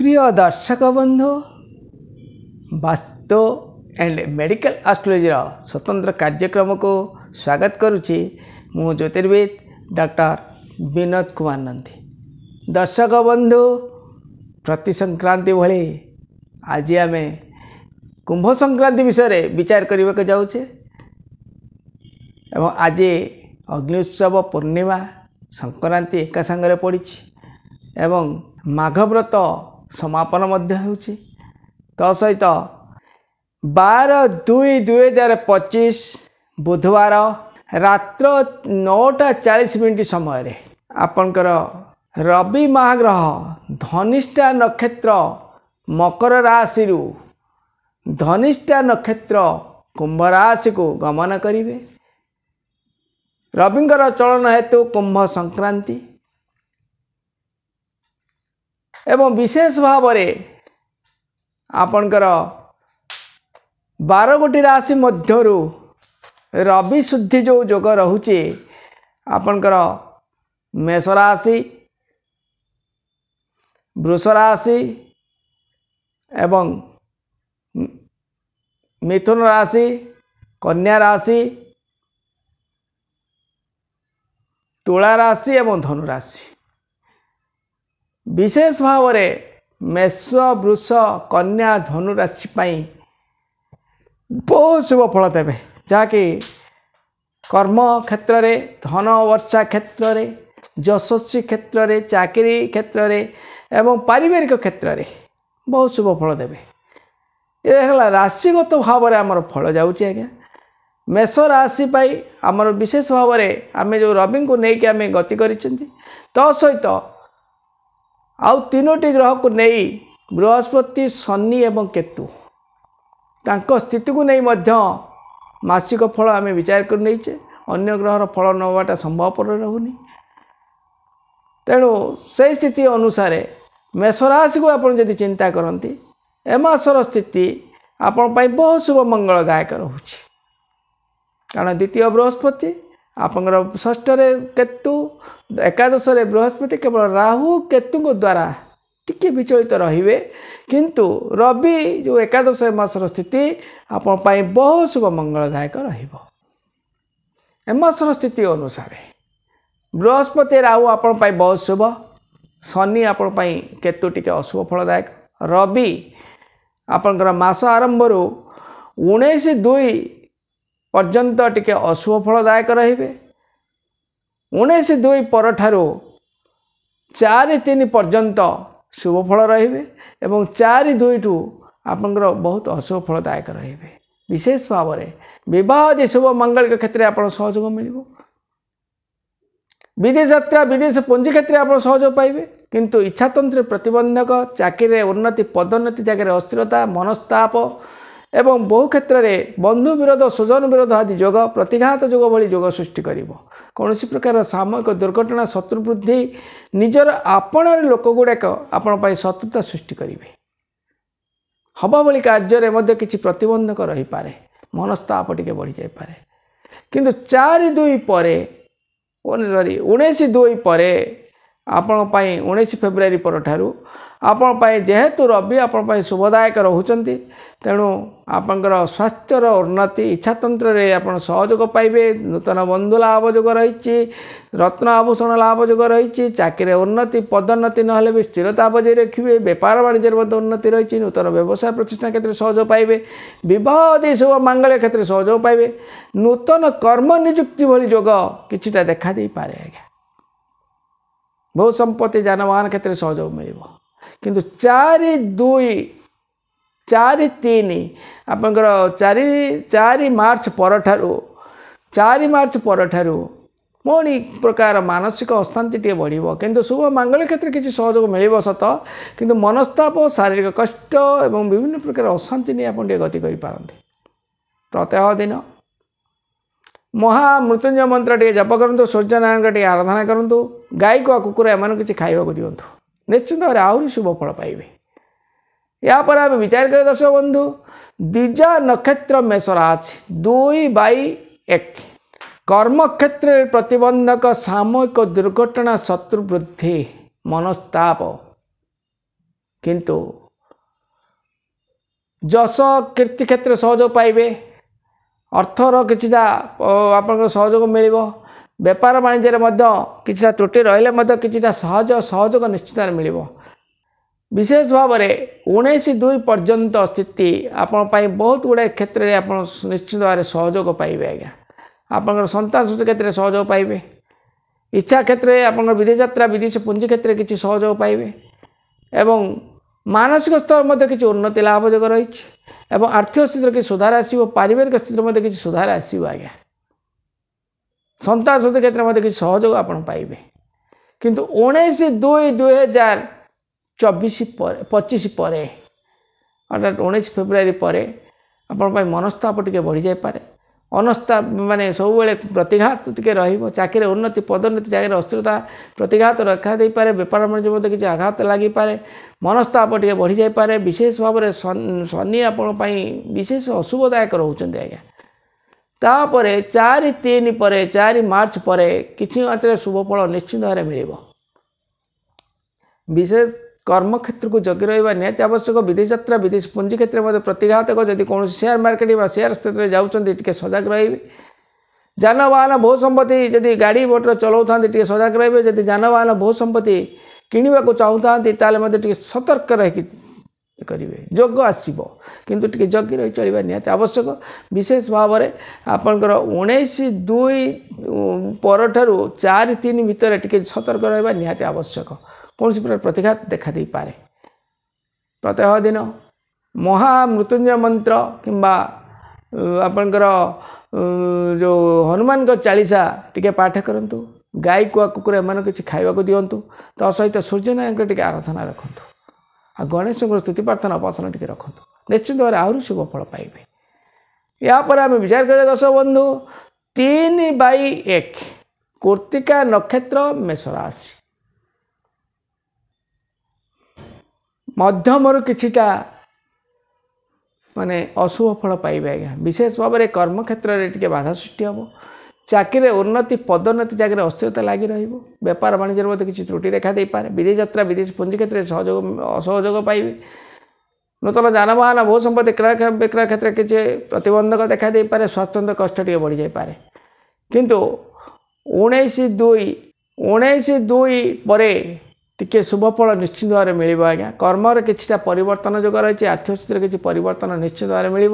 प्रिय दर्शक बंधु वास्तु एंड मेडिकल एस्ट्रोलॉजी स्वतंत्र कार्यक्रम को स्वागत करुच्ची मु ज्योतिर्विद डॉक्टर विनोद कुमार नंदी। दर्शक बंधु प्रति संक्रांति भली आज आम कुंभ संक्रांति विषय विचार करने को जाऊे एवं आज अग्नि उत्सव पूर्णिमा संक्रांति एका सांगरे पड़ी एवं माघ व्रत समापन तो सहित 12/2/2025 बुधवार रात्र 9:40 समय आपणकर रवि महाग्रह धनिष्ठा नक्षत्र मकर राशि धनिष्ठा नक्षत्र कुंभ राशि को गमन करेंगे। रविंकर चलन हेतु कुंभ संक्रांति एवं विशेष भाव आपणकर 12 गोटी राशि मध्यरु रवि शुद्धि जो योग रहुचे आपणकर मेष राशि वृष राशि एवं मिथुन राशि कन्या राशि तुला राशि एवं धनु राशि विशेष भाव मेष वृष कन्या धनु राशि बहुत शुभ फल देवे जहाँकि कर्म क्षेत्र में धन वर्षा क्षेत्र में यशस्वी क्षेत्र में चाकरी क्षेत्र में एवं पारिवारिक क्षेत्र में बहुत शुभ फल देवे। ये राशिगत भाव में आमर फल जाऊँगी आज्ञा मेष राशि आमर विशेष भाव में आम जो रवि को लेकिन आम गति कर सहित आउ 3टी ग्रह को नहीं बृहस्पति शनि एवं केतु तांको स्थिति को नहीं मध्य मासिक फल आम विचार कर नहीं अन्य ग्रहर फल नवाटा संभवपर रहुनी तेणु से स्थिति अनुसार मेष राशि को आप चिंता करती ए मासर स्थिति आपण बहुत शुभ मंगलदायक रोचे कारण द्वितीय बृहस्पति आपंकर षष्ठ केतु एकादश बृहस्पति केवल राहु केतु द्वारा टिके विचलित रहिबे किंतु रवि जो एकादश मासर स्थिति आपण बहुत शुभ मंगलदायक रहिबो। ए मासर स्थिति अनुसार बृहस्पति राहु आपण बहुत शुभ शनि आपण केतु टिके अशुभ फलदायक रवि आपंकर मास आरंभ 19/2 पर्यंत टिके अशुभ फलदायक रहिबे 19/2 पर ठारू 4/3 पर्यंत शुभ फल रहिबे एवं 4/2 ठू आपंकर बहुत अशुभ फलदायक रहिबे। विशेष भाव में विवाह आदि शुभ मांगलिक क्षेत्र में आपन सहयोग मिलिबो विदेश यात्रा विदेश पुंजी क्षेत्र में आप सहयोग पाइबे किंतु इच्छातंत्र प्रतिबंधक चाकरी उन्नति पदोन्नति जगह अस्थिरता मनस्ताप एवं बहु क्षेत्र में बंधु विरोध स्वजन विरोध आदि योग प्रतिघात योग भली योग सृष्टि करिवो कौन प्रकार सामयिक दुर्घटना शत्रु वृद्धि निजर आपणार लोक गुड़ाक आपण शत्रुता सृष्टि करेंगे हवा भली कार्य में किसी प्रतिबंधक रही पारे मनस्ताप टिके बढ़ी जाए किंतु 4/2 पर 19/2 पर आपण 19 फेब्रुआरी पर ठारू आपण जेहेतु रवि आपण शुभदायक रोचंती तेणु आपंकर स्वास्थ्यर उन्नति इच्छातंत्र रे आपण सहयोग पाइबे नूतन बंधु लाभ योग रही रत्न आभूषण लाभ योग रही चाकरी उन्नति पदोन्नति नहले भी स्थिरता बजाय रखिए व्यापार वाणिज्य उन्नति रही नूतन व्यवसाय प्रतिष्ठान क्षेत्र में सहयोग पाइबे विवाह आदि शुभ मांगल्य क्षेत्र में सहयोग पाइबे नूतन कर्म नियुक्ति भली योग किछिटा देखा दे पारे आज्ञा बहुत संपत्ति जानवाहन क्षेत्र में सहयोग मिल किंतु 4/3 आपंकर 4 मार्च पर ठारू पुणी प्रकार मानसिक अशांति टे बढ़िबो किंतु शुभ मांगलिक क्षेत्र किसी सहयोग मिल सत किंतु मनस्ताप शारीरिक कष्ट एवं विभिन्न प्रकार अशांति नहीं आप गति कर पारंते। प्रत्यह दिन महामृत्युंजय मंत्र टे जप करूँ सूर्यनारायण टे आराधना करूँ गाय को कुकुर एम किसी खाइबा दिंतु निश्चित भाव आहरी शुभ फल पाइबे। या पर आम विचार करें दर्शक बंधु द्विजा नक्षत्र मेष राशि 2/1 कर्म क्षेत्र प्रतिबंधक सामयिक दुर्घटना शत्रु वृद्धि मनस्ताप किंतु जस कीर्ति क्षेत्र सहयोग पाइबे अर्थर किछिटा आपन सहयोग मिलिबो व्यापार वाणिज्य किछिटा त्रुटि रहिले किछिटा सहयोग निश्चित मिलिबो विशेष भाव में 19/2 पर्यंत स्थिति आपण बहुत गुड़ाए क्षेत्र में आप निश्चित भाव में सहयोग पाइबे आज्ञा आपन संतान सूत्र क्षेत्र में सहयोग पाइबे इच्छा क्षेत्र में आप विदेश यात्रा विदेश पुंजी क्षेत्र में किसी सहयोग पाइबे एवं मानसिक स्तर में किसी उन्नति लाभजोग रही आर्थिक स्थिति कि सुधार आसो पारिवारिक स्थिति में किसी सुधार आसो आज्ञा संतान सूत्र क्षेत्र में किसी सहयोग आप पाइबे किंतु 19/2/2025 पर अर्थात 19 फेब्रुआरी पर आपण मनस्ताप टे बढ़ी जापे अनस्ताप माने सब प्रतिघात टे रचाकरी उन्नति पदोन्नति जगह अस्थिरता प्रतिघात रखा दे पारे व्यापार वाणिज्य किसी आघात लगी पारे मनस्ताप टे बढ़ी जापे विशेष भाव में शनि आपण विशेष अशुभदायक रोचते आज्ञा तापर 4/3 पर 4 मार्च पर किसी मात्रा शुभ फल निश्चित भाव में मिल विशेष कर्म क्षेत्र को जगी रहा निहत आवश्यक विदेश यात्रा विदेश पुंजी क्षेत्र में प्रतिघातक जदि कौन शेयर मार्केट या शेयर स्थित में जाऊँच सजग रही जानवाहन भू संपत्ति जदि गाड़ी मोटर चलाऊँ सजग रही जदि जानवाहन भू संपत्ति किणवा को चाहूँ ताले सतर्क रही करेंगे जोग आसो किंतु टी जगी रही चलवा निहत आवश्यक विशेष भाव में आपंकर 19/2 पर 4/3 भितर टी सतर्क रहा निहत आवश्यक कौन प्रकार प्रतिघात देखा दे पारे प्रत्यह दिन महामृत्युंजय मंत्र किंबा आपंकर जो हनुमान चालीसा टिके पाठ करंतु गाय कुआ कुकुर एम किसी खाइबा दिंतु तो सहित सूर्यनारायण टिके आराधना रखु आ गणेश स्तुति प्रार्थना उपासना टिके रखु निश्चित भाव आहरी शुभ फल पाइबे यापर आम विचार करें दर्शक बंधु 3/1 कृत्तिका नक्षत्र मेष राशि मध्यम किछिटा माने अशुभ फल पाइबे आज्ञा विशेष भाव में कर्म क्षेत्र में टिके बाधा सृष्टि हम चाकरी उन्नति पदोन्नति जगह अस्थिरता लगी व्यापार वाणिज्य किसी त्रुटि देखा दे पारे विदेश यात्रा विदेश पुंजी क्षेत्र में सहयोग असहयोग पाइबे नूतन जानवाहन भू संपत्ति क्रय विक्रय क्षेत्र में किसी प्रतिबंधक देखा दे पारे स्वास्थ्य कष्ट टे बढ़ी जापे किंतु 19/2 पर टिके शुभ फल निश्चित भाव में मिल आज्ञा कर्मर किछिटा परिवर्तन जोग रही आर्थिक स्थिति किसी परिवर्तन निश्चित भाव में मिल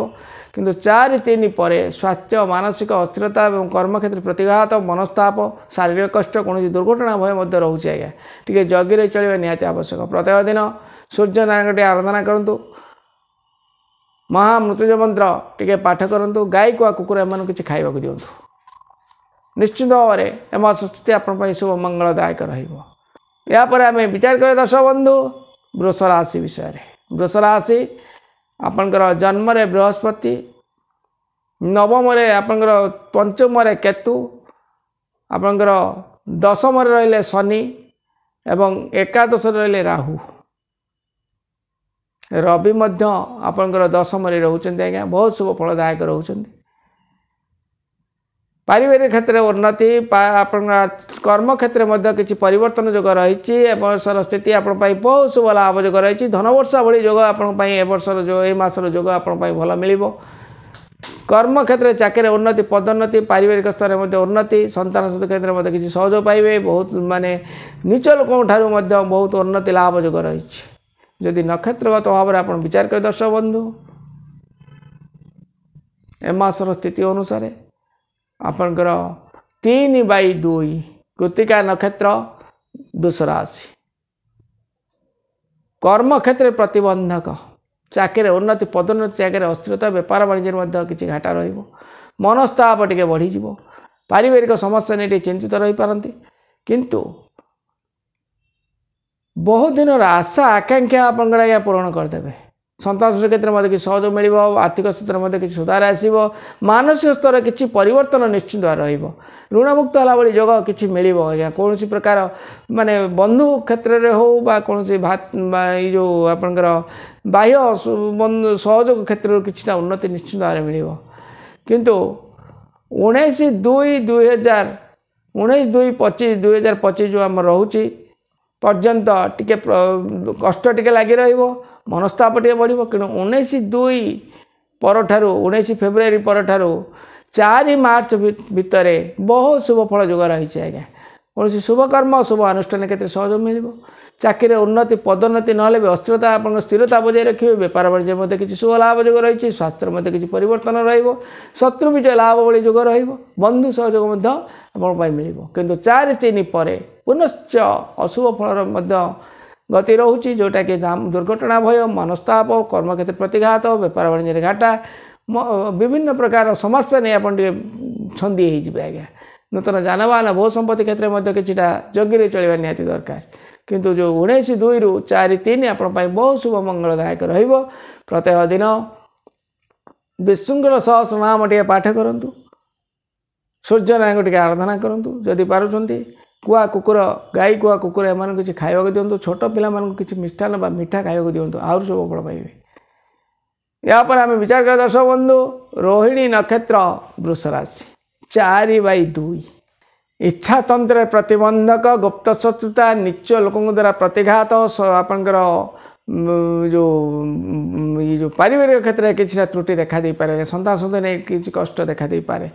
किंतु 4/3 पर स्वास्थ्य मानसिक अस्थिरता और कर्म क्षेत्र प्रतिघात मनस्ताप शारीरिक कष्ट कौन दुर्घटना भय रोचे आज्ञा टी जगी रही चलवा निहत आवश्यक प्रत्येक दिन सूर्यनारायण टे आराधना करूँ महामृत्युंजय मंत्र टे पाठ करूँ गाय कुआ कुकुर एम किसी खाइबा दिंतु निश्चित भाव में एम स्थिति आप शुभ मंगलदायक यापर आम विचार करें दर्शक बंधु वृष राशि विषय वृष राशि आपंकर जन्म बृहस्पति नवम आपंकर पंचम केतु आपंकर दशम रहिले शनि एवं एकादश रहिले राहु रवि मध्य आपंकर दशम रोचते आज्ञा बहुत शुभ फलदायक रोचते पारिवारिक क्षेत्र में उन्नति कर्म क्षेत्र में किसी परिवर्तन जोग रही वर्षर स्थिति आप बहुत शुभ लाभ जोग रही धनवर्षा भली जोग आपंपाई वर्षर जो ये मासर जोग आपंपाई भल मिल कर्म क्षेत्र में चाकरी उन्नति पदोन्नति पारिवारिक स्तर में उन्नति संतान क्षेत्र में किसी सहयोग पाइबे बहुत माने नीच लोक बहुत उन्नति लाभ जोग रही जदि नक्षत्रगत भाव में आप विचार करें दर्शक बंधु ए मासर स्थिति अनुसार आपंकर 3/2 कृत्तिका नक्षत्र वृष राशि कर्म क्षेत्र प्रतिबंधक चाकरी उन्नति पदोन्नति जगह अस्थिरता व्यापार वाणिज्य किसी घाटा मनस्ताप टे बढ़ीज पारिवारिक समस्या नहीं चिंतित रही पारती किंतु बहुत दिन आशा आकांक्षा आपंकर आज्ञा पूरण करदे संतान क्षेत्र में किसी सहयोग मिल आर्थिक स्थिति में किसी सुधार आसो मानसिक स्तर किसी परिवर्तन निश्चित ऋणमुक्त है भाई जोग किसी मिल आज्ञा कौन प्रकार माने बंधु क्षेत्र में हो कौन जो आपंकर बाह्य सहयोग क्षेत्र किसी उन्नति निश्चित भाव मिल किंतु 19/2/2025 जो आम रोचे पर्यंत टिके कष्ट टिके लगी रहिबो मनस्ताप टिके बढ़िबो कि 19/2 परठारु 19 फेब्रुआरी परठारु 4 मार्च भितर बहुत शुभ फल जोग रही आज्ञा कौन शुभ कर्म शुभ अनुष्ठान क्षेत्र में सहयोग मिल चाकरी उन्नति पदोन्नति ना भी अस्थिरता आप स्थिरता बजाय रखिए बेपार वाणिज्य मध्य किसी शुभ लाभ जोग रही स्वास्थ्य मध्य किसी परिवर्तन रत्रु विजय लाभ भली जोग रंधु सहयोग मिल किंतु 4-3 पर पुनश्च अशुभ फल गति रोचे जोटा कि दुर्घटना भय मनस्ताप कर्मक्षेत्र प्रतिघात बेपार वाणिज्य घाटा विभिन्न प्रकार समस्या नहीं आपे छंदी आज्ञा नूतन जानवाहन भू संपत्ति क्षेत्र में किसीटा जगी चलवा निहाती दरकार किंतु जो 19/2 रु 4-3 आपण बहुत शुभ मंगलदायक रहिबो प्रत्येक दिन विष्णुंकर सहस्रनाम टे पाठ करंतु सूर्य नारायण टे आराधना करंतु जदि पारुछंती कुआ कुकुर गाई कुआ कुकुर एमान किसी खाइबा दिंतु छोट पिला मान किसी मिष्ठान बा मिठा खाइबा दिंतु आउर शुभ फल पाइबे या पर आम विचार कर दर्शक बंधु रोहिणी नक्षत्र वृष राशि 4/2 इच्छा तंत्र प्रतिबंधक गुप्त शत्रुता नीच लोकों द्वारा प्रतिघात आपंकर जो पारिवारिक क्षेत्र में किसी त्रुटि देखा दे पारे संतान संतान नहीं किसी कष्ट देखा दे पारे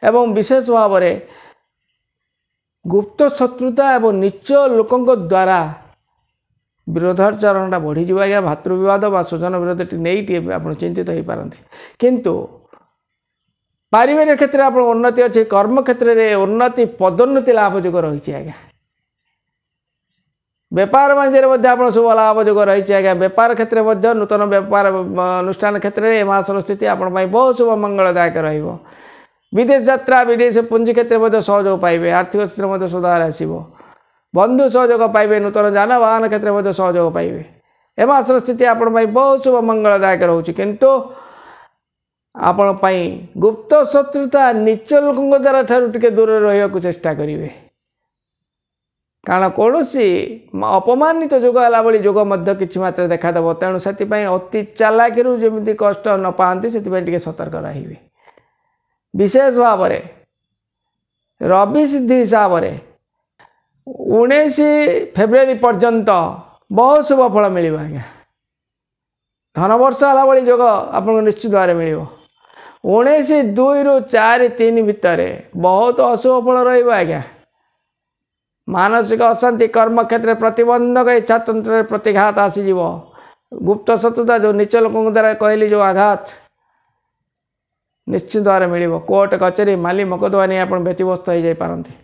एवं विशेष भाव में गुप्त शत्रुता एवं नीच लोकों द्वारा विरोधाचरणटा बढ़ीज आज्ञा भातृविवाद व स्वजन विरोध नहीं आप चिंतित हो पारते किंतु पारिवारिक क्षेत्र में उन्नति अच्छे कर्म क्षेत्र में उन्नति पदोन्नति लाभ जोग रही आज्ञा बेपार वाणिज्य आप शुभ लाभ जोग रही आज्ञा बेपार क्षेत्र में नूतन बेपार अनुष्ठान क्षेत्र में मासर स्थिति आप बहुत शुभ मंगलदायक रहिबो विदेश यात्रा विदेश पुंजी क्षेत्र में सहयोग पाइबे आर्थिक क्षेत्र में सुधार आसो बंधु सहयोग पाइबे नूतन जानवाहन क्षेत्र में सहयोग पाइबे ए मासर स्थिति आप बहुत शुभ मंगलदायक रोचे किंतु आपण गुप्त शत्रुता नीच लोकों द्वारा ठारू टिके दूर रहा चेष्टा करेंगे कारण कौन अपमानित जोग है भाई जोग कि मात्रा देखादेव तेणु से अति चालाकी जमी कष्ट न पाती से सतर्क रही विशेष भाव में रवि सिद्धि हिसाब से 19 फेब्रुआरी पर्यंत बहुत शुभ फल मिल आज्ञा धन वर्षा है भाई जोग आपको निश्चित भाव में मिल 19/2 रु 4-3 भितर बहुत अशुभ फल रज्ञा मानसिक अशांति कर्म क्षेत्र प्रतिबंधक इच्छा तंत्र प्रतिघात आसीज गुप्त शत्रुता जो नीच लोकों द्वारा कहली जो आघात निश्चित भाव में मिल कोर्ट कचेरी माली मकदमा नहीं आप व्यतिव्यस्त हो जाते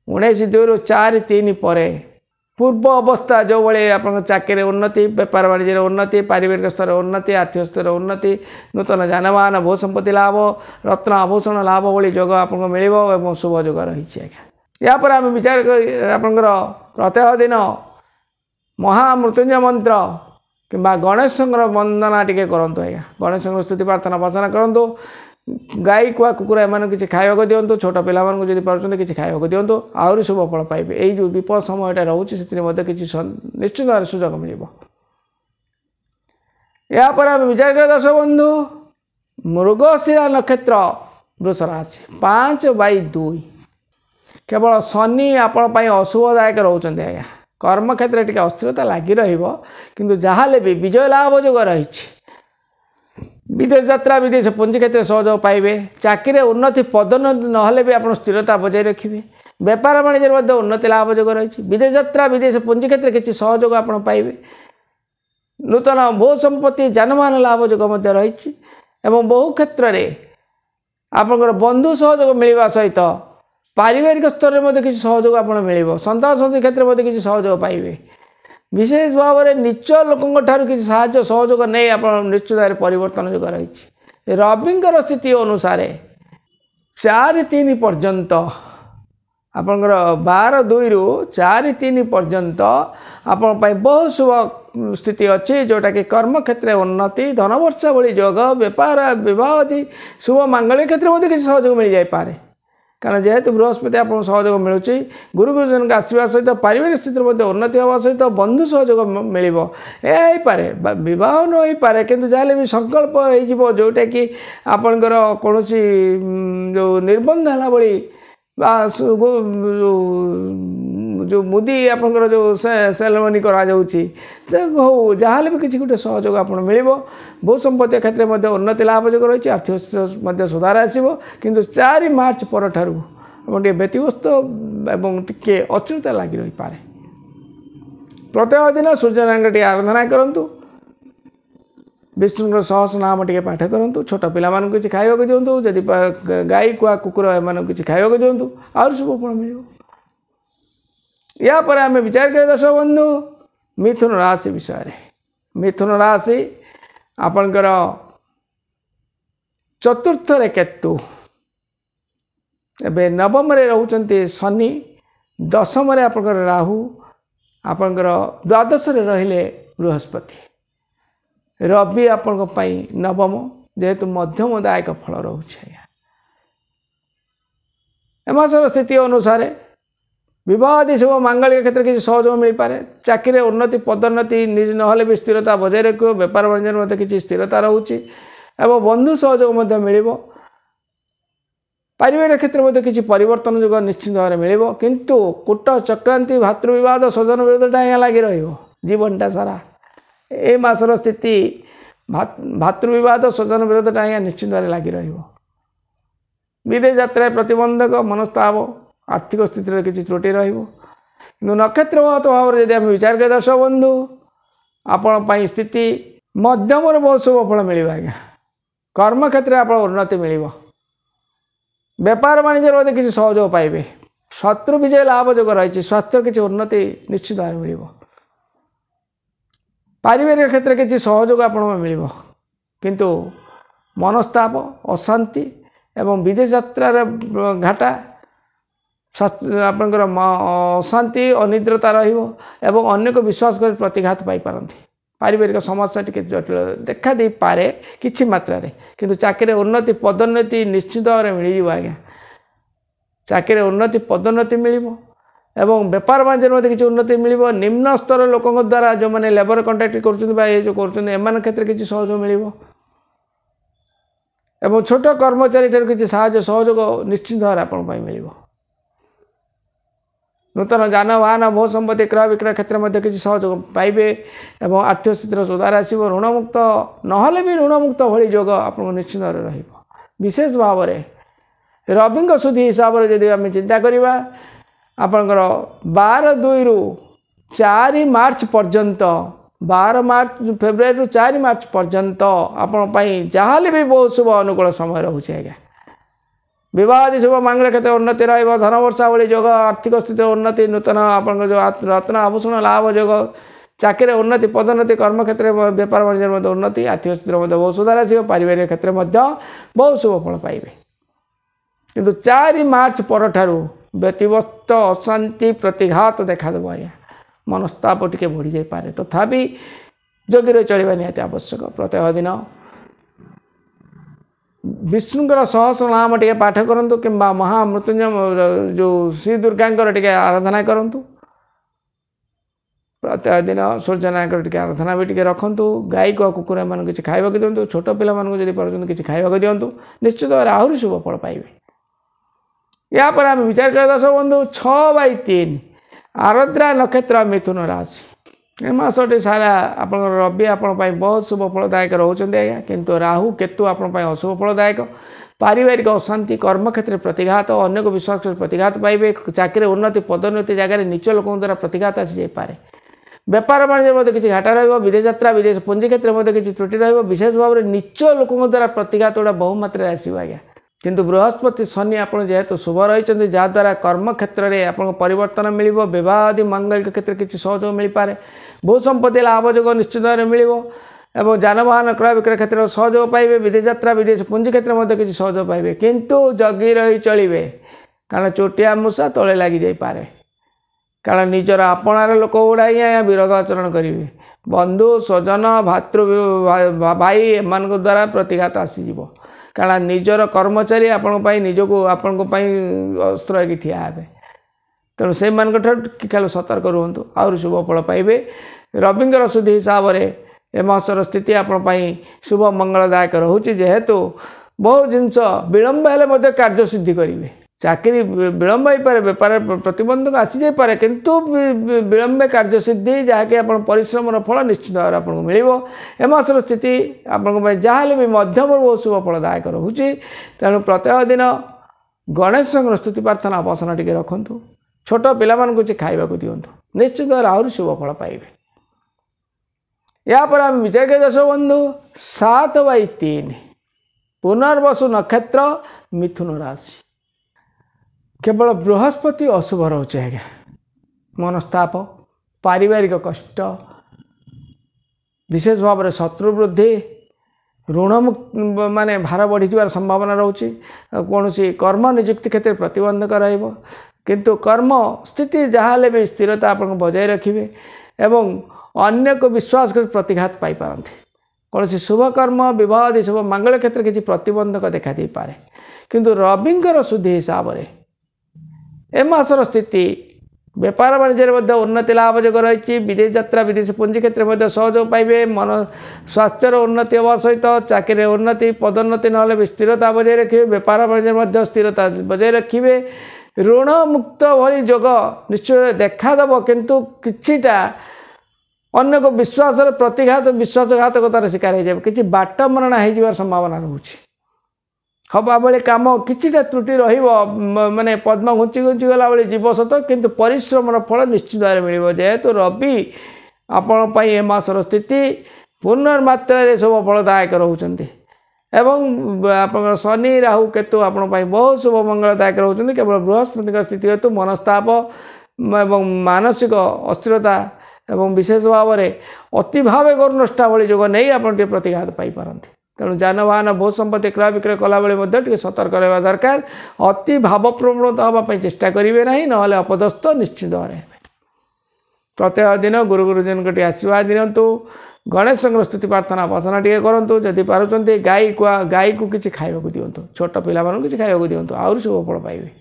19/2 रु 4-3 पर पूर्व अवस्था जो भाई आप चाकरी उन्नति बेपार वाणिज्य उन्नति पारिवारिक स्तर उन्नति आर्थिक स्तर उन्नति नूतन जानवाहन भू संपत्ति लाभ रत्न आभूषण लाभ भली जोग आपको मिल शुभ जोग रही आज्ञा या पर आम विचार कर प्रत्येक दिन महामृत्युंजय मंत्र किंबा गणेश वंदना टिके करंतु आज्ञा गणेश स्तुति प्रार्थना उपासना करंतु गाई कुआ कुकुर एम किसी खाइबा दिंतु छोट पिला जब पार्टी किसी खाइबा दिंतु आहरी शुभ फल पाइबे यही जो विपद समय रोचे से किसी निश्चित भाव सुजोग मिल या पर आम विचार कर दर्शक बंधु मृगशिरा नक्षत्र वृष राशि 5/2 केवल शनि आपण अशुभदायक रोचते आज्ञा कर्म क्षेत्र टी अस्थिरता लगी रु जहाँ भी विजय लाभ जोग रही विदेश यात्रा विदेश पुंजी क्षेत्र सहयोग पाइबे चाकरी उन्नति पदोन्नति ना भी आप स्थिरता बजाय रखिए बेपार वाणिज्य उन्नति लाभ जोग रही विदेश यात्रा विदेश पुंजी क्षेत्र किसी सहयोग आप पाइबे नूतन भू संपत्ति जानवाहन लाभ जोग रही बहु क्षेत्र में आपंकर बंधु सहयोग मिलवा सहित पारिवारिक स्तर में किसी सहयोग आप मिल संतान संतति क्षेत्र में किसी सहयोग पाइबे विशेष भाव में नीच लोकों ठारू किसी साहाय्य सहयोग नहीं आप निश्चित भाव परिवर्तन जोग रही रविंकर स्थिति अनुसार 4-3 पर्यंत आपंकर 12/2 रु 4-3 पर्यंत आपण बहुत शुभ स्थिति अच्छी जोटा कि कर्म क्षेत्र उन्नति धन वर्षा भली जोग बेपार विवाह आदि शुभ मांगलिक क्षेत्र में किसी सहयोग मिल जाए कारण जेहेतु बृहस्पति आप सहयोग मिलूँ गुरु गुरुजन का आशीर्वाद सहित पारिवारिक स्थिति उन्नति हवा सहित बंधु सहयोग मिल पारे बह न हो पारे कि जहाँ भी संकल्प हो जोटा कि आपणकर कौन जो निर्बंध है भाई जो मुदी आपंकर जो सेरेमनी करा जाउची हो जहाँ भी किसी गोटे सहयोग आप मिल भू संपत्ति क्षेत्र में उन्नति लाभजोग रही आर्थिक सुधार आसो किंतु 4 मार्च पर ठारू टे व्यतिव्यस्त एवं टे अचिंता लगी रही पारे। प्रत्येक दिन सूर्यनारायण टी आराधना करूँ विष्णुर सहस नाम टे पाठ करूँ छोट पिला किसी खाइबा दिंतु जदि गाई कुआ कुकुर एम किसी खाइबा दिंतु आर शुभ फल मिल। या पर आम विचार करें दर्शक बंधु मिथुन राशि विषय मिथुन राशि आपणकर चतुर्थ रे केतु एबे नवम रे रहउचंती शनि दशम रे आपणकर राहु आपणकर द्वादश रे रहिले बृहस्पति रवि आपण नवम जेहेतु मध्यमदायक फल रोचे एमासर स्थिति अनुसार विवाह शुभ मांगलिक क्षेत्र किसी सहयोग मिल पारे चाकरी उन्नति पदोन्नति नहले भी स्थिरता बजाय रखियो व्यापार वाणिज्य किसी स्थिरता रोचे एवं बंधु सहयोग मिल पारिवारिक क्षेत्र में किसी परिवर्तन जो निश्चित भाव में मिल किंतु कूट चक्रांति भातृविवाद स्वजन विरोधटा यहाँ लगी जीवनटा सारा ए मासर स्थिति भातृविवाद स्वजन विरोधटा यहाँ निश्चित भाव में लगी विदेश यात्रा प्रतिबंधक मनस्ताप आर्थिक स्थिति किसी त्रुटि कि नक्षत्रगत भाव में जब विचार करें दर्शक बंधु आपण स्थिति मध्यम बहुत शुभ फल मिल आज्ञा कर्म क्षेत्र में आप उन्नति मिल व्यापार वाणिज्य किसी सहयोग पाइबे शत्रु विजय लाभजोग रही स्वास्थ्य किसी उन्नति निश्चित भाव में मिल पारिवारिक क्षेत्र किसी सहयोग आप मिल किंतु मनस्ताप अशांति एवं विदेश यात्रा घाटा आपंकर अशांति अनिद्रता रहिबो अनेक विश्वास कर प्रतिघात पाई पारंती पारिवारिक समस्या टी जटिल देखा दे पारे किछि मात्रा रे किंतु चाकरी उन्नति पदोन्नति निश्चित भाव में मिल आज्ञा चाकरी उन्नति पदोन्नति मिल एवं व्यापार वाणिज्य किसी उन्नति मिल निम्न स्तर लोकों द्वारा जो मैंने लेबर कंट्राक्ट कर क्षेत्र किसी सहयोग मिल एवं छोट कर्मचारी ठार किसी साहाय्य सहयोग निश्चित भाव में आप मिल नूतन जानवाहन भू संपत्ति क्रय विक्रय क्षेत्र में किसी सहयोग पाइबे एवं आर्थिक स्थिति सुधार आसो ऋणमुक्त नहले भी ऋणमुक्त भली योग आप निश्चित भाव विशेष भाव में रवि सुधी हिसाब से जब आम चिंता करवा आपणकर 12/2 रु 4 मार्च पर्यंत 12 मार्च फेब्रुआरी रु 4 मार्च पर्यंत आपण जहाँ भी बहुत शुभ अनुकूल समय रोचे आज्ञा विवाह शुभ मांगलिक क्षेत्र उन्नति धन वर्षा भली योग आर्थिक स्थिति उन्नति नूतन आप रत्न आभूषण लाभ योग चाकरी उन्नति पदोन्नति कर्म क्षेत्र में व्यापार वाणिज्य उन्नति आर्थिक स्थिति बहुत सुधार आसो पारिवारिक क्षेत्र में बहुत शुभ फल पाइबे किंतु 4 मार्च पर ठारू व्यतिव्यस्त अशांति प्रतिघात देखादेव आज्ञा मनस्ताप टिके बढ़ी जाई पारे तथापि जोगी रही चलवा निहाती आवश्यक प्रत्येक दिन विष्णुकर सहस्र नाम टे पाठ करूँ कि महामृत्युंजय जो श्री दुर्गा टे आराधना करूँ प्रत्येक दिन सूर्यनारायण टे आराधना भी टे रखु गाई को कुकुर मान किसी खाइबा दिंतु छोट पिला जब पार्टी किसी खाइबा दिंतु निश्चित भाव आहरी शुभ फल पाइबे। या पर आम विचार कर दर्शक बंधु 6/3 आरद्रा नक्षत्र मिथुन राशि ए मासटी सारा आप रवि आपण बहुत शुभ फलदायक रोचते आज्ञा किंतु राहु केतु आपण अशुभ फलदायक पारिवारिक अशांति कर्म क्षेत्र में प्रतिघात अनेक विश्वास प्रतिघात पाइबे चाकरी उन्नति पदोन्नति जगह नीच लोक द्वारा प्रतिघात आसी जाए व्यापार वाणिज्य किसी घाटा विदेश यात्रा विदेश पुंजी क्षेत्र में किसी त्रुटि विशेष भाव में नीच लोक द्वारा प्रतिघात गुड़ा बहुमात्रा आसो आज्ञा किंतु बृहस्पति शनि आपड़ जेहेतु शुभ रही जहाद्वारा कर्म क्षेत्र में आप परिवर्तन मिल विवाह आदि मांगलिक क्षेत्र किसी सहयोग मिल पारे भू संपत्ति लाभजोग निश्चित भाव में मिल एवं जानवाहन क्रय विक्रय क्षेत्र में सहयोग पाइबे विदेश यात्रा विदेश पुंजी क्षेत्र में किसी सहयोग पाइबे किंतु जगी रही चलिए कारण चोटिया मूषा तले लगी जाई पारे कारण निजर आपणार लोक गुड़ा ही विरोध आचरण करेंगे बंधु स्वजन भातृ भाई एम द्वारा प्रतिघात आसीज कारण निजर कर्मचारी आपण निजक आपण अस्त्र की ठिया हे तेणु से मान सतर्क रुहतु आउर शुभ फल पाइबे रविंकर शुद्धि हिसाब से ए मासर स्थिति आपण शुभ मंगलदायक रोचे जेहेतु बहुत जिनस विलंब हेले कार्य सिद्धि करेंगे चाकरी विलम्ब हो पारे बेपार प्रतिबंधक आसी जाई पारे किंतु विलम्बे कार्यसिद्धि जहाँकि आप परिश्रम फल निश्चित भाव आपको मिल ए मासर स्थिति आपंक जहाँ भी मध्यम बहुत शुभ फलदायक रोचे तेणु प्रत्येक दिन गणेश स्तुति प्रार्थना उपासना टी रखु छोट पिला किसी खावा दिंतु निश्चित भाव आहरी शुभ फल पाइबे। यापर आम विचार कर दर्शक बंधु 7/3 पुनर्वसु नक्षत्र मिथुन राशि केवल बृहस्पति अशुभ रोचे आज्ञा मनस्ताप पारिवारिक कष्ट विशेष भाव में शत्रु वृद्धि ऋण माने भार बढ़ी जावर संभावना रोचे कौन कर्म नियुक्ति क्षेत्र में प्रतिबंधक रहिबो किंतु कर्म स्थिति जहाँ भी स्थिरता आप बजाय रखिए एवं अन्य को विश्वास कर प्रतिघात पाई पारंते कौन शुभ कर्म विवाह आदि शुभ मंगल क्षेत्र किसी प्रतिबंधक देखा दे पारे किंतु रविंकर शुद्धि हिसाब से ए मासर स्थिति बेपार वाणिज्य उन्नति लाभजोग रही विदेश यात्रा विदेश पुंजी क्षेत्र में सहयोग पाइबे मन स्वास्थ्यर उन्नति होगा सहित चाकरी उन्नति पदोन्नति ना भी स्थिरता बजाय रखिए बेपार वाणिज्य स्थिरता बजाय रखिए ऋण मुक्त भली जोग निश्चय देखादेव किंतु किछिटा अन्य को विश्वास प्रतिघात विश्वासघातकतार शिकार हो जाए कि बाट मरणा हो संभावना रोचे हवा बेले कम किछिटा त्रुटि माने पद्म घुंची घुंची गला बेले जीव सत किंतु परिश्रम फल निश्चित भाव मिल जेहेतु रवि आपण ए मासर स्थिति पुनर्मात्रा शुभ फलदायक रोचते एवं आप शनि राहु केतु आपण बहुत शुभ मंगलदायक रोचते केवल बृहस्पति स्थिति हेतु मनस्ताप एवं मानसिक अस्थिरता एवं विशेष भाव में अति भाव गरुनष्टा भली जोग नहीं आप प्रतिघात पाइपर तेणु जानवाहन भू संपत्ति क्रय विक्रय कला बेले सतर्क रहा दरकार अति भावप्रवणता हाँपाई चेष्टा करेंगे ना ना अपदस्थ निश्चित रहे प्रत्येक दिन गुरु गुरुजन को आशीर्वाद दिंतु गणेश स्तुति प्रार्थना उपासना टी करूँ जदि पार्टी गाई को किसी खावा दिंतु छोट पिला किसी खावा दिंतु आहरी शुभ फल पाइबे।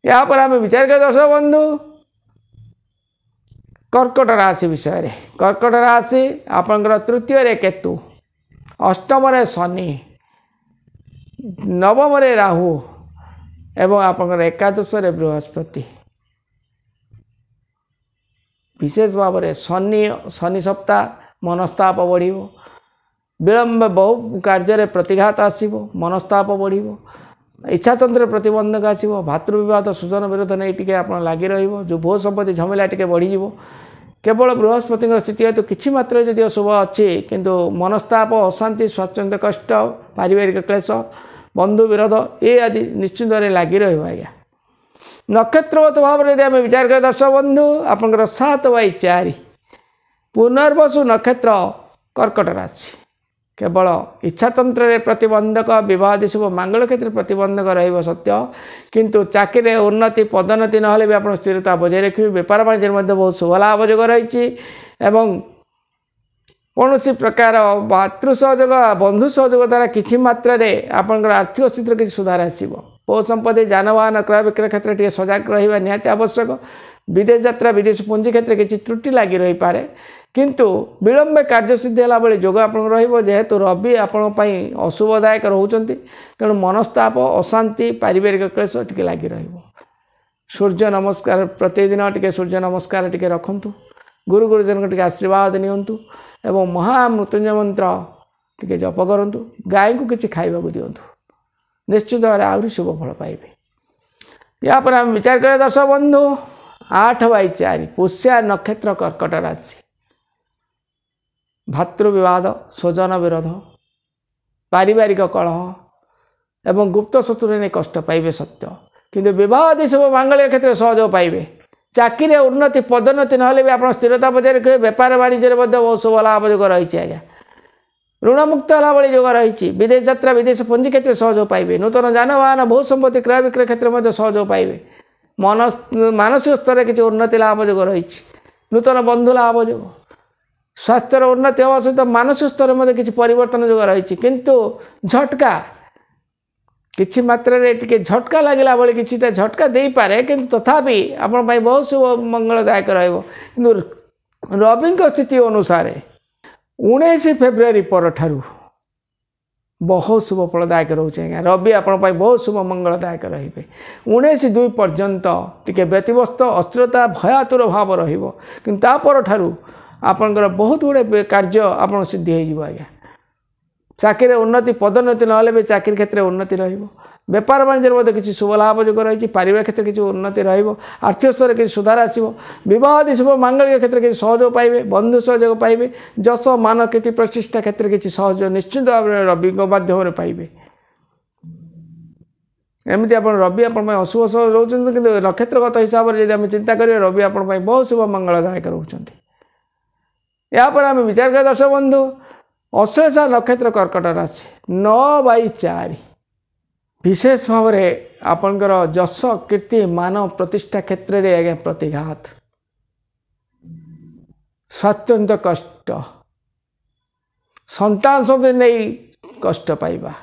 यापर आम विचार कर दर्शक बंधु कर्कट राशि विषय रे कर्कट राशि आपंकर तृतीय रे केतु अष्टम रे शनि नवम रे राहु एवं आपंकर एकादश रे बृहस्पति विशेष भाव में शनि सप्ताह मनस्ताप बढ़ विलम्ब बहु कार्य प्रतिघात आसव मनस्ताप बढ़ इच्छातंत्र प्रतिबंधक आसव भातृविवाद सुजन विरोध नहीं टी आप लगी रो भू संपत्ति झमेला टी बढ़ीज केवल बृहस्पति स्थिति हेतु किसी मात्र जदि अशुभ अच्छी किंतु मनस्ताप अशांति स्वाच्छंद कष्ट पारिवारिक क्लेश बंधु विरोध ये आदि निश्चित लगी रहा नक्षत्रगत भाव में आम विचार कर दर्शक बंधु आपंकर 7/4 पुनर्वसु नक्षत्र कर्कट राशि केवल इच्छातंत्र प्रतिबंधक विवाह शुभ मंगल क्षेत्र प्रतिबंधक रही सत्य किंतु चाकरी उन्नति पदोन्नति ना भी आप स्थिरता बजाय रखिए बेपार वाणिज्य बहुत शुभ लाभ जोग रही कौन प्रकार भातृ सहयोग बंधु सहयोग द्वारा किसी मात्रा आपंकर आर्थिक स्थिति किसी सुधार आसव बहु संपत्ति जानवाहन क्रय विक्रय क्षेत्र टी सजग रहा निहाती आवश्यक विदेश यात्रा विदेश पुंजी क्षेत्र किसी त्रुटि लगी रही पारे किंतु विलम्बे कार्यसिद्धि है जोग आप जेहेतु रवि आपंपाई अशुभदायक रोचते तेणु मनस्ताप अशांति पारिवारिक क्लेश टी लगी सूर्य नमस्कार प्रतिदिन टी सूर्य नमस्कार टी रखु गुरु गुरुजन को आशीर्वाद नियंतु एवं महामृत्युंजय मंत्र टी जप करूँ गाय को किसी खावा दिंतु निश्चित भाव आहरी शुभ फल पाइबे। यापर आम विचार करें दर्शक बंधु 8/4 पुष्या नक्षत्र कर्कट राशि भातृविवाद स्वजन विरोध पारिवारिक कलह एवं गुप्त शत्रु ने कष्ट पाइबे सत्य किंतु विवाह आदि शुभ मांगल्य क्षेत्र सहयोग पाइबे चाकरी उन्नति पदोन्नति ना भी आप स्थिरता बजाय रखिए बेपार वाणिज्य बहुत शुभ लाभ जोग रही आज्ञा ऋण मुक्त भाई जोग रही विदेश यात्रा विदेश पुंजी क्षेत्र सहयोग पाइबे नूतन जानवाहन भू संपत्ति क्रय विक्रय क्षेत्र में सहयोग पाइबे मानसिक स्तर में किसी उन्नति लाभ जोग रही नूतन बंधु लाभ जोग स्वास्थ्यर उन्नति होगा सहित मानसिक स्तर में किसी परिवर्तन जोग रही किंतु झटका किसी मात्रा टे झटका लगला भाई किसी झटका दे पारे किंतु तथापि आपण बहुत शुभ मंगलदायक रवि स्थिति अनुसार 19 फेब्रुआरी पर ठारू बहुत शुभ फलदायक रोचे आज्ञा रवि आपण बहुत शुभ मंगलदायक रे 19/2 पर्यंत टिके व्यतिव्यस्त अस्थिरता भयातुर भाव रपर ठारू आपणकर बहुत गुड़े कार्य आप सिद्धि हो आज्ञा चाकरी उन्नति पदोन्नति ना भी चाकरी क्षेत्र में उन्नति बेपार वाणिज्य किसी शुभ लाभ जोग रही पारिवारिक क्षेत्र किसी उन्नति आर्थिक स्तर किसी सुधार आसो बद शुभ मांगलिक क्षेत्र किसी सहयोग पाइबे बंधु सहयोग पाइबे जश मान कीर्ति प्रतिष्ठा क्षेत्र किसी सहयोग निश्चित भाव में रवि माध्यम पाइबे एमती आप रवि आप अशुभ शुभ रोच कि नक्षत्रगत हिसाब से जब चिंता करें रवि आप बहुत शुभ मंगलदायक रोच यापर आम विचार करें दर्शक बंधु अश्लेषा नक्षत्र कर्कट राशि 9/4 विशेष भाव में आपणकर जश कीर्ति मान प्रतिष्ठा क्षेत्र में आज्ञा प्रतिघात स्वास्थ्य कष्ट संतान सब नहीं कष्ट पाइबा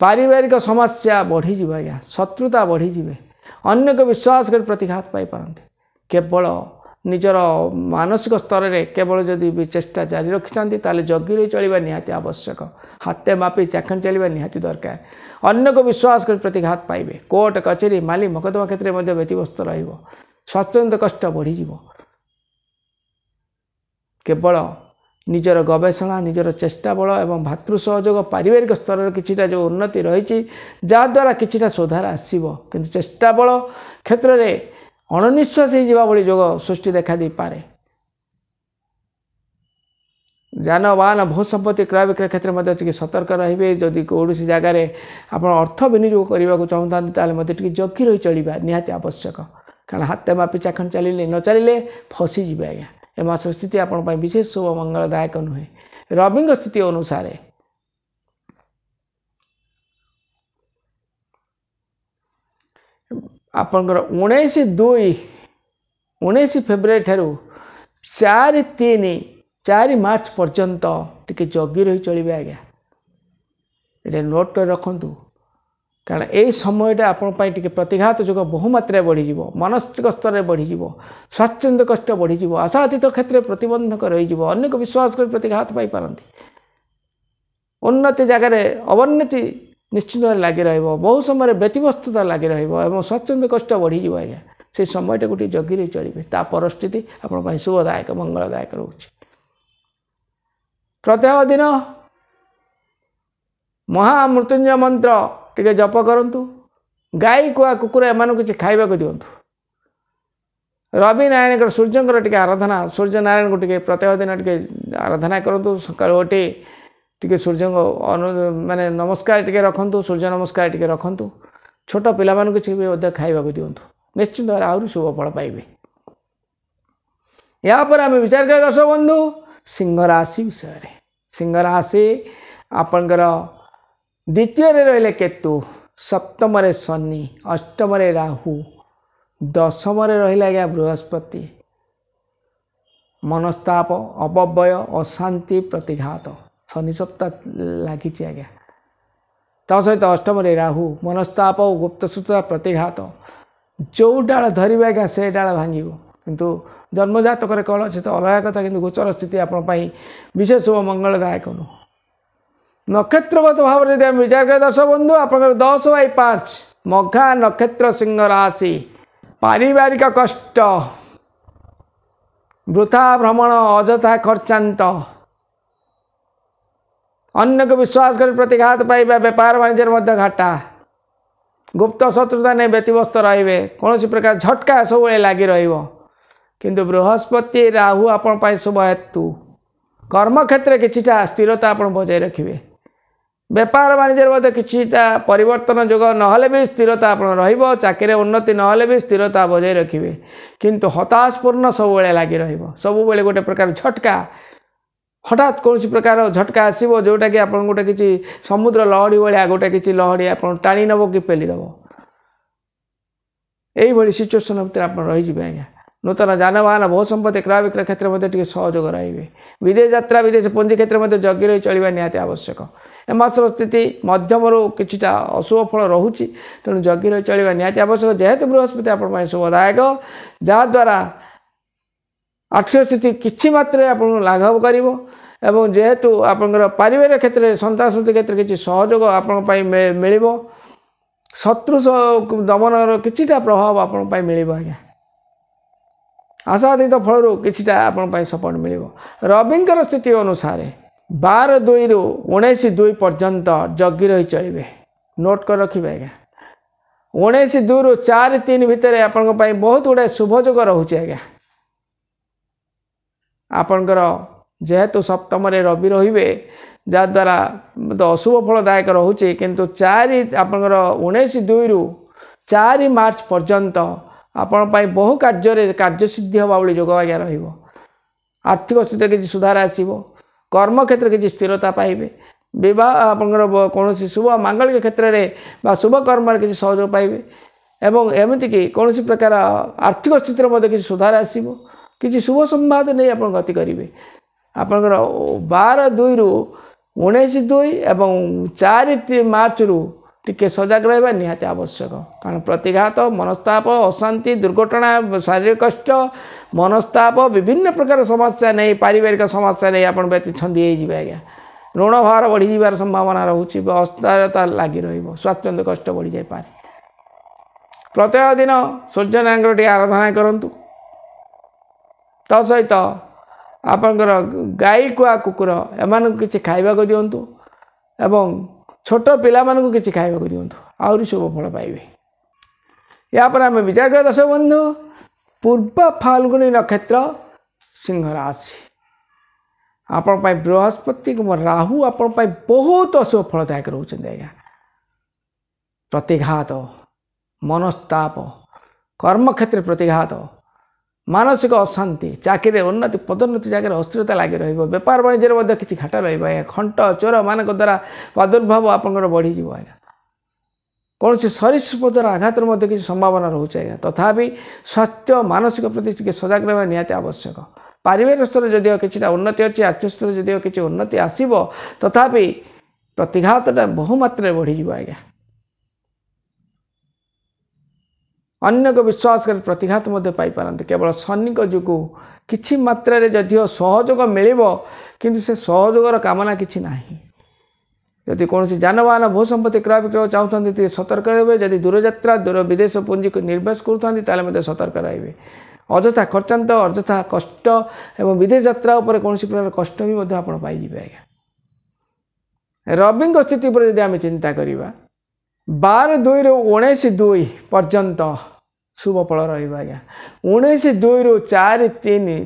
पारिवारिक समस्या बढ़ीज आज्ञा शत्रुता बढ़ीजे अन्य को विश्वास कर प्रतिघात पाई पारते केवल निजर मानसिक स्तर में केवल जदि भी चेष्टा जारी रखी ताले जगी रही चलवा निहाती आवश्यक हाथे मापी चाखण चलवा निहाती दरकार अन्य को विश्वास कर प्रतिघात पाइबे कोर्ट कचेरी माली मकदमा क्षेत्र में व्यतिव्यस्त स्वास्थ्य कष्ट बढ़ीज केवल निजर गवेषणा निजर चेष्टा बल एवं भातृ सहयोग पारिवारिक स्तर किछिटा जो उन्नति रही जहाद्वारा किछिटा सुधार आसो कि चेष्टा बल क्षेत्र में अणनिश्वास भाई जोग सृष्टि देखा दी पारे जानवाहन भू संपत्ति क्रय विक्रय क्षेत्र में सतर्क रे जदि कौन जगार आप अर्थ विनियोग करने को चाहते जगी रही चलवा निहाती आवश्यक कारण हाथ मापी चाखण चलिए न चलिए फसीजे आज्ञा ए मास स्थिति आप विशेष शुभ मंगलदायक नुहे रवि स्थिति अनुसार आपंकर 19 फेब्रुआरी ठारू 4 मार्च पर्यंत टिके जगी रही चलिए आज्ञा ये नोट कर रखु कारण यही समयटा आपण टिके प्रतिघात जोग बहुमात्रा बढ़ीज मानसिक स्तर में बढ़ीज स्वास्थ्य कष्ट बढ़ीज आशातीत क्षेत्र में प्रतिबंधक रही अन्य को विश्वास कर प्रतिघात पाई पारती उन्नति जगार अवन्नति निश्चित लगी बहु समय व्यतिव्यस्तता लगी स्वास्थ्य कष्ट बढ़ीज आज्ञा से समयटा गोटे जगी रही चलिए ता परिस्थिति आप शुभदायक मंगलदायक रोचे प्रत्येक दिन महामृत्युंजय मंत्र टिके जप करंतु गाई कुआ कुकुर एमान किसी खाइबा को दिंतु रवि नारायण सूर्यंकर टिके आराधना सूर्य नारायण को टिके प्रत्येक दिन टिके आराधना करंतु सकाळ उठी टिके सूर्य माने नमस्कार टिके रखंतु सूर्य नमस्कार टिके रखंतु छोट पिला मान किसी भी खाइबा को दिंतु निश्चित भाव आहरी शुभ फल पाइबे या पर आम विचार कर दर्शक बंधु सिंह राशि विषय सिंह राशि आपणकर द्वितीय रहिले केतु सप्तम शनि अष्टम राहु दशम रहा आज्ञा बृहस्पति मनस्ताप अपव्यय अशांति प्रतिघात शनि सप्ताह लगी आज्ञा ता सहित अष्टम राहु मनस्ताप और गुप्तसूत्र प्रतिघात जो डाल धरवे आज्ञा से डाल भांग किंतु जन्मजातक कौन अच्छे तो अलग कथा कि गोचर स्थिति आपंपाई विशेष शुभ मंगलदायक नुह नक्षत्रगत भाव में जब विचार करें दर्शक बंधु आप 10/5 मघा नक्षत्र सिंह राशि पारिवारिक कष्ट वृथा भ्रमण अजथा खर्चांत अन्य को विश्वास कर प्रतिघात पाइबा बेपार वाणिज्य घाटा गुप्त शत्रुता नहीं व्यतिव्यस्त रे कौन प्रकार झटका सब लगी किंतु बृहस्पति राहु आपण शुभ हेतु कर्म क्षेत्र किछिटा स्थिरता आप बजाय रखिए बेपार वाणिज्य किछिटा परिवर्तन जोग नहले भी स्थिरता आप चाकरी उन्नति नहले भी स्थिरता बजाय रखिए किंतु हताशपूर्ण सब लगी सब गोटे प्रकार झटका हठात कौन प्रकार झटका आसो जोटा कि आप गोटे किसी समुद्र लहड़ी भाया गोटे किसी लहड़ी आप टाणी नब कि पेलीदेव यही सिचुएसन भितर आप रही आज्ञा नूतन जानवाहन बहु संपत्ति क्रय विक्रय क्षेत्र में सहयोग रे विदेश यात्रा विदेश पुंजी क्षेत्र में जगी रही चलवा निहाती आवश्यक एमासर स्थिति मध्यम किछिटा अशुभ फल रोचे तेणु जगी रही चलवा निहाती आवश्यक जेहेतु बृहस्पति आप शुभदायक जहाद्वारा आर्थिक स्थिति किसी मात्रा आप लाघव कर ଏବଂ ଯେହେତୁ ଆପଣଙ୍କର ପାରିବାରିକ କ୍ଷେତ୍ରରେ ସନ୍ତାନ ସନ୍ତତି କ୍ଷେତ୍ରରେ କିଛି ସହଯୋଗ ଆପଣଙ୍କ ପାଇଁ ମିଳିବ। ଶତ୍ରୁ ଦମନର କିଛିଟା ପ୍ରଭାବ ଆପଣଙ୍କ ପାଇଁ ମିଳିବ ଆଜ୍ଞା। ଆଶାତୀତ ଫଳରୁ କିଛିଟା ଆପଣଙ୍କ ପାଇଁ ସପୋର୍ଟ ମିଳିବ। ରବିଙ୍କର ସ୍ଥିତି ଅନୁସାରେ 12/2 19/2 ପର୍ଯ୍ୟନ୍ତ ଜଗି ରହି ଚଳିବେ। ନୋଟ୍ କରି ରଖିବେ ଆଜ୍ଞା। 19/2 4/3 ଭିତରେ ଆପଣଙ୍କ ପାଇଁ ବହୁତ ଗୁଡ଼ାଏ ଶୁଭଯୋଗ ରହୁଛି ଆଜ୍ଞା। ଆପଣଙ୍କର ଯେହେତୁ ସପ୍ତମରେ ରବି ରହିବେ, ଯାହାଦ୍ୱାରା ଅଶୁଭ ଫଳଦାୟକ ରହୁଛି, କିନ୍ତୁ ଆପଣଙ୍କର 19/2 4 ମାର୍ଚ୍ଚ ପର୍ଯ୍ୟନ୍ତ ଆପଣଙ୍କ ପାଇଁ ବହୁ କାର୍ଯ୍ୟସିଦ୍ଧି ହେବା ଭଳି ଯୋଗ ଆଜ୍ଞା ରହିବ। ଆର୍ଥିକ ସ୍ଥିତିରେ କିଛି ସୁଧାର ଆସିବ। କର୍ମକ୍ଷେତ୍ରରେ କିଛି ସ୍ଥିରତା ପାଇବେ। ବିବାହ ଆପଣଙ୍କର କୌଣସି ଶୁଭ ମାଙ୍ଗଳିକ କ୍ଷେତ୍ରରେ ବା ଶୁଭ କର୍ମରେ କିଛି ସହଯୋଗ ପାଇବେ। ଏବଂ ଏମିତିକି କୌଣସି ପ୍ରକାର ଆର୍ଥିକ ସ୍ଥିତିରେ ମଧ୍ୟ କିଛି ସୁଧାର ଆସିବ। କିଛି ଶୁଭ ସମ୍ବାଦ ନେଇ ଆପଣ ଗତି କରିବେ। ଆପଣଙ୍କର 12/2 19/2 ଏବଂ 4 ମାର୍ଚ୍ଚରୁ ଟିକେ ସଜାଗ ରହିବା ନିହାତି ଆବଶ୍ୟକ। କାରଣ ପ୍ରତିଘାତ, ମନସ୍ତାପ, ଅଶାନ୍ତି, ଦୁର୍ଘଟଣା, ଶାରୀରିକ କଷ୍ଟ, ମନସ୍ତାପ, ବିଭିନ୍ନ ପ୍ରକାର ସମସ୍ୟା ନେଇ, ପାରିବାରିକ ସମସ୍ୟା ନେଇ ଆପଣ ଛନ୍ଦି ହେଇଯିବେ ଆଜ୍ଞା। ଋଣ ଭାର ବଢ଼ିଯିବାର ସମ୍ଭାବନା ରହୁଛି। ଅସ୍ଥିରତା ଲାଗି ରହିବ। ସ୍ୱାସ୍ଥ୍ୟ କଷ୍ଟ ବଢ଼ିଯାଇପାରେ। ପ୍ରତ୍ୟେକ ଦିନ ସୂର୍ଯ୍ୟନାରାୟଣଙ୍କର ଟିକେ ଆରାଧନା କରନ୍ତୁ। ତା ସହିତ ଆପଣଙ୍କର ଗାଈ, କୁଆ, କୁକୁର ଏମାନଙ୍କୁ କିଛି ଖାଇବାକୁ ଦିଅନ୍ତୁ ଏବଂ ଛୋଟ ପିଲାମାନଙ୍କୁ କିଛି ଖାଇବାକୁ ଦିଅନ୍ତୁ। ଆହୁରି ଶୁଭ ଫଳ ପାଇବେ। ଏହାପରେ ଆମେ ବିଚାର କରିବା ଦର୍ଶକ ବନ୍ଧୁ, ପୂର୍ବ ଫାଲ୍ଗୁନୀ ନକ୍ଷତ୍ର ସିଂହ ରାଶି। ଆପଣଙ୍କ ପାଇଁ ବୃହସ୍ପତି ରାହୁ ଆପଣଙ୍କ ପାଇଁ ବହୁତ ଅଶୁଭ ଫଳଦାୟକ ରହୁଛନ୍ତି ଆଜ୍ଞା। ପ୍ରତିଘାତ, ମନସ୍ତାପ, କର୍ମକ୍ଷେତ୍ରରେ ପ୍ରତିଘାତ, ମାନସିକ ଅଶାନ୍ତି, ଚାକିରିରେ ଉନ୍ନତି, ପଦୋନ୍ନତି ଜାଗାରେ ଅସ୍ଥିରତା ଲାଗି ରହିବ। ବେପାର ବାଣିଜ୍ୟରେ ମଧ୍ୟ କିଛି ଘାଟା ରହିବ ଆଜ୍ଞା। ଖଣ୍ଟ ଚୋରମାନଙ୍କ ଦ୍ୱାରା ପ୍ରାଦୁର୍ଭାବ ଆପଣଙ୍କର ବଢ଼ିଯିବ ଆଜ୍ଞା। କୌଣସି ସରୀସୃପ ଦ୍ୱାରା ଆଘାତର ମଧ୍ୟ କିଛି ସମ୍ଭାବନା ରହୁଛି ଆଜ୍ଞା। ତଥାପି ସ୍ୱାସ୍ଥ୍ୟ ମାନସିକ ପ୍ରତି ଟିକେ ସଜାଗ ରହିବା ନିହାତି ଆବଶ୍ୟକ। ପାରିବାରିକ ସ୍ତରରେ ଯଦିଓ କିଛିଟା ଉନ୍ନତି ଅଛି, ଆର୍ଥିକ ସ୍ତରରେ ଯଦିଓ କିଛି ଉନ୍ନତି ଆସିବ, ତଥାପି ପ୍ରତିଘାତଟା ବହୁମାତ୍ରାରେ ବଢ଼ିଯିବ ଆଜ୍ଞା। ଅନ୍ୟକୁ ବିଶ୍ୱାସ କରି ପ୍ରତିଘାତ ମଧ୍ୟ ପାଇପାରନ୍ତି। କେବଳ ଶନିଙ୍କ ଯୋଗୁଁ କିଛି ମାତ୍ରାରେ ଯଦିଓ ସହଯୋଗ ମିଳିବ, କିନ୍ତୁ ସେ ସହଯୋଗର କାମନା କିଛି ନାହିଁ। ଯଦି କୌଣସି ଯାନବାହନ ଭୂ ସମ୍ପତ୍ତି କ୍ରୟ ବିକ୍ରୟ ଚାହୁଁଥାନ୍ତି, ଟିକେ ସତର୍କ ରହିବେ। ଯଦି ଦୂରଯାତ୍ରା, ଦୂର ବିଦେଶ ପୁଞ୍ଜିକୁ ନିବେଶ କରୁଥାନ୍ତି, ତାହେଲେ ମଧ୍ୟ ସତର୍କ ରହିବେ। ଅଯଥା ଖର୍ଚ୍ଚାନ୍ତ, ଅଯଥା କଷ୍ଟ ଏବଂ ବିଦେଶ ଯାତ୍ରା ଉପରେ କୌଣସି ପ୍ରକାର କଷ୍ଟ ବି ମଧ୍ୟ ଆପଣ ପାଇଯିବେ ଆଜ୍ଞା। ରବିଙ୍କ ସ୍ଥିତି ଉପରେ ଯଦି ଆମେ ଚିନ୍ତା କରିବା, 12/2 19/2 ପର୍ଯ୍ୟନ୍ତ ଶୁଭ ଫଳ ରହିବ ଆଜ୍ଞା। 19/2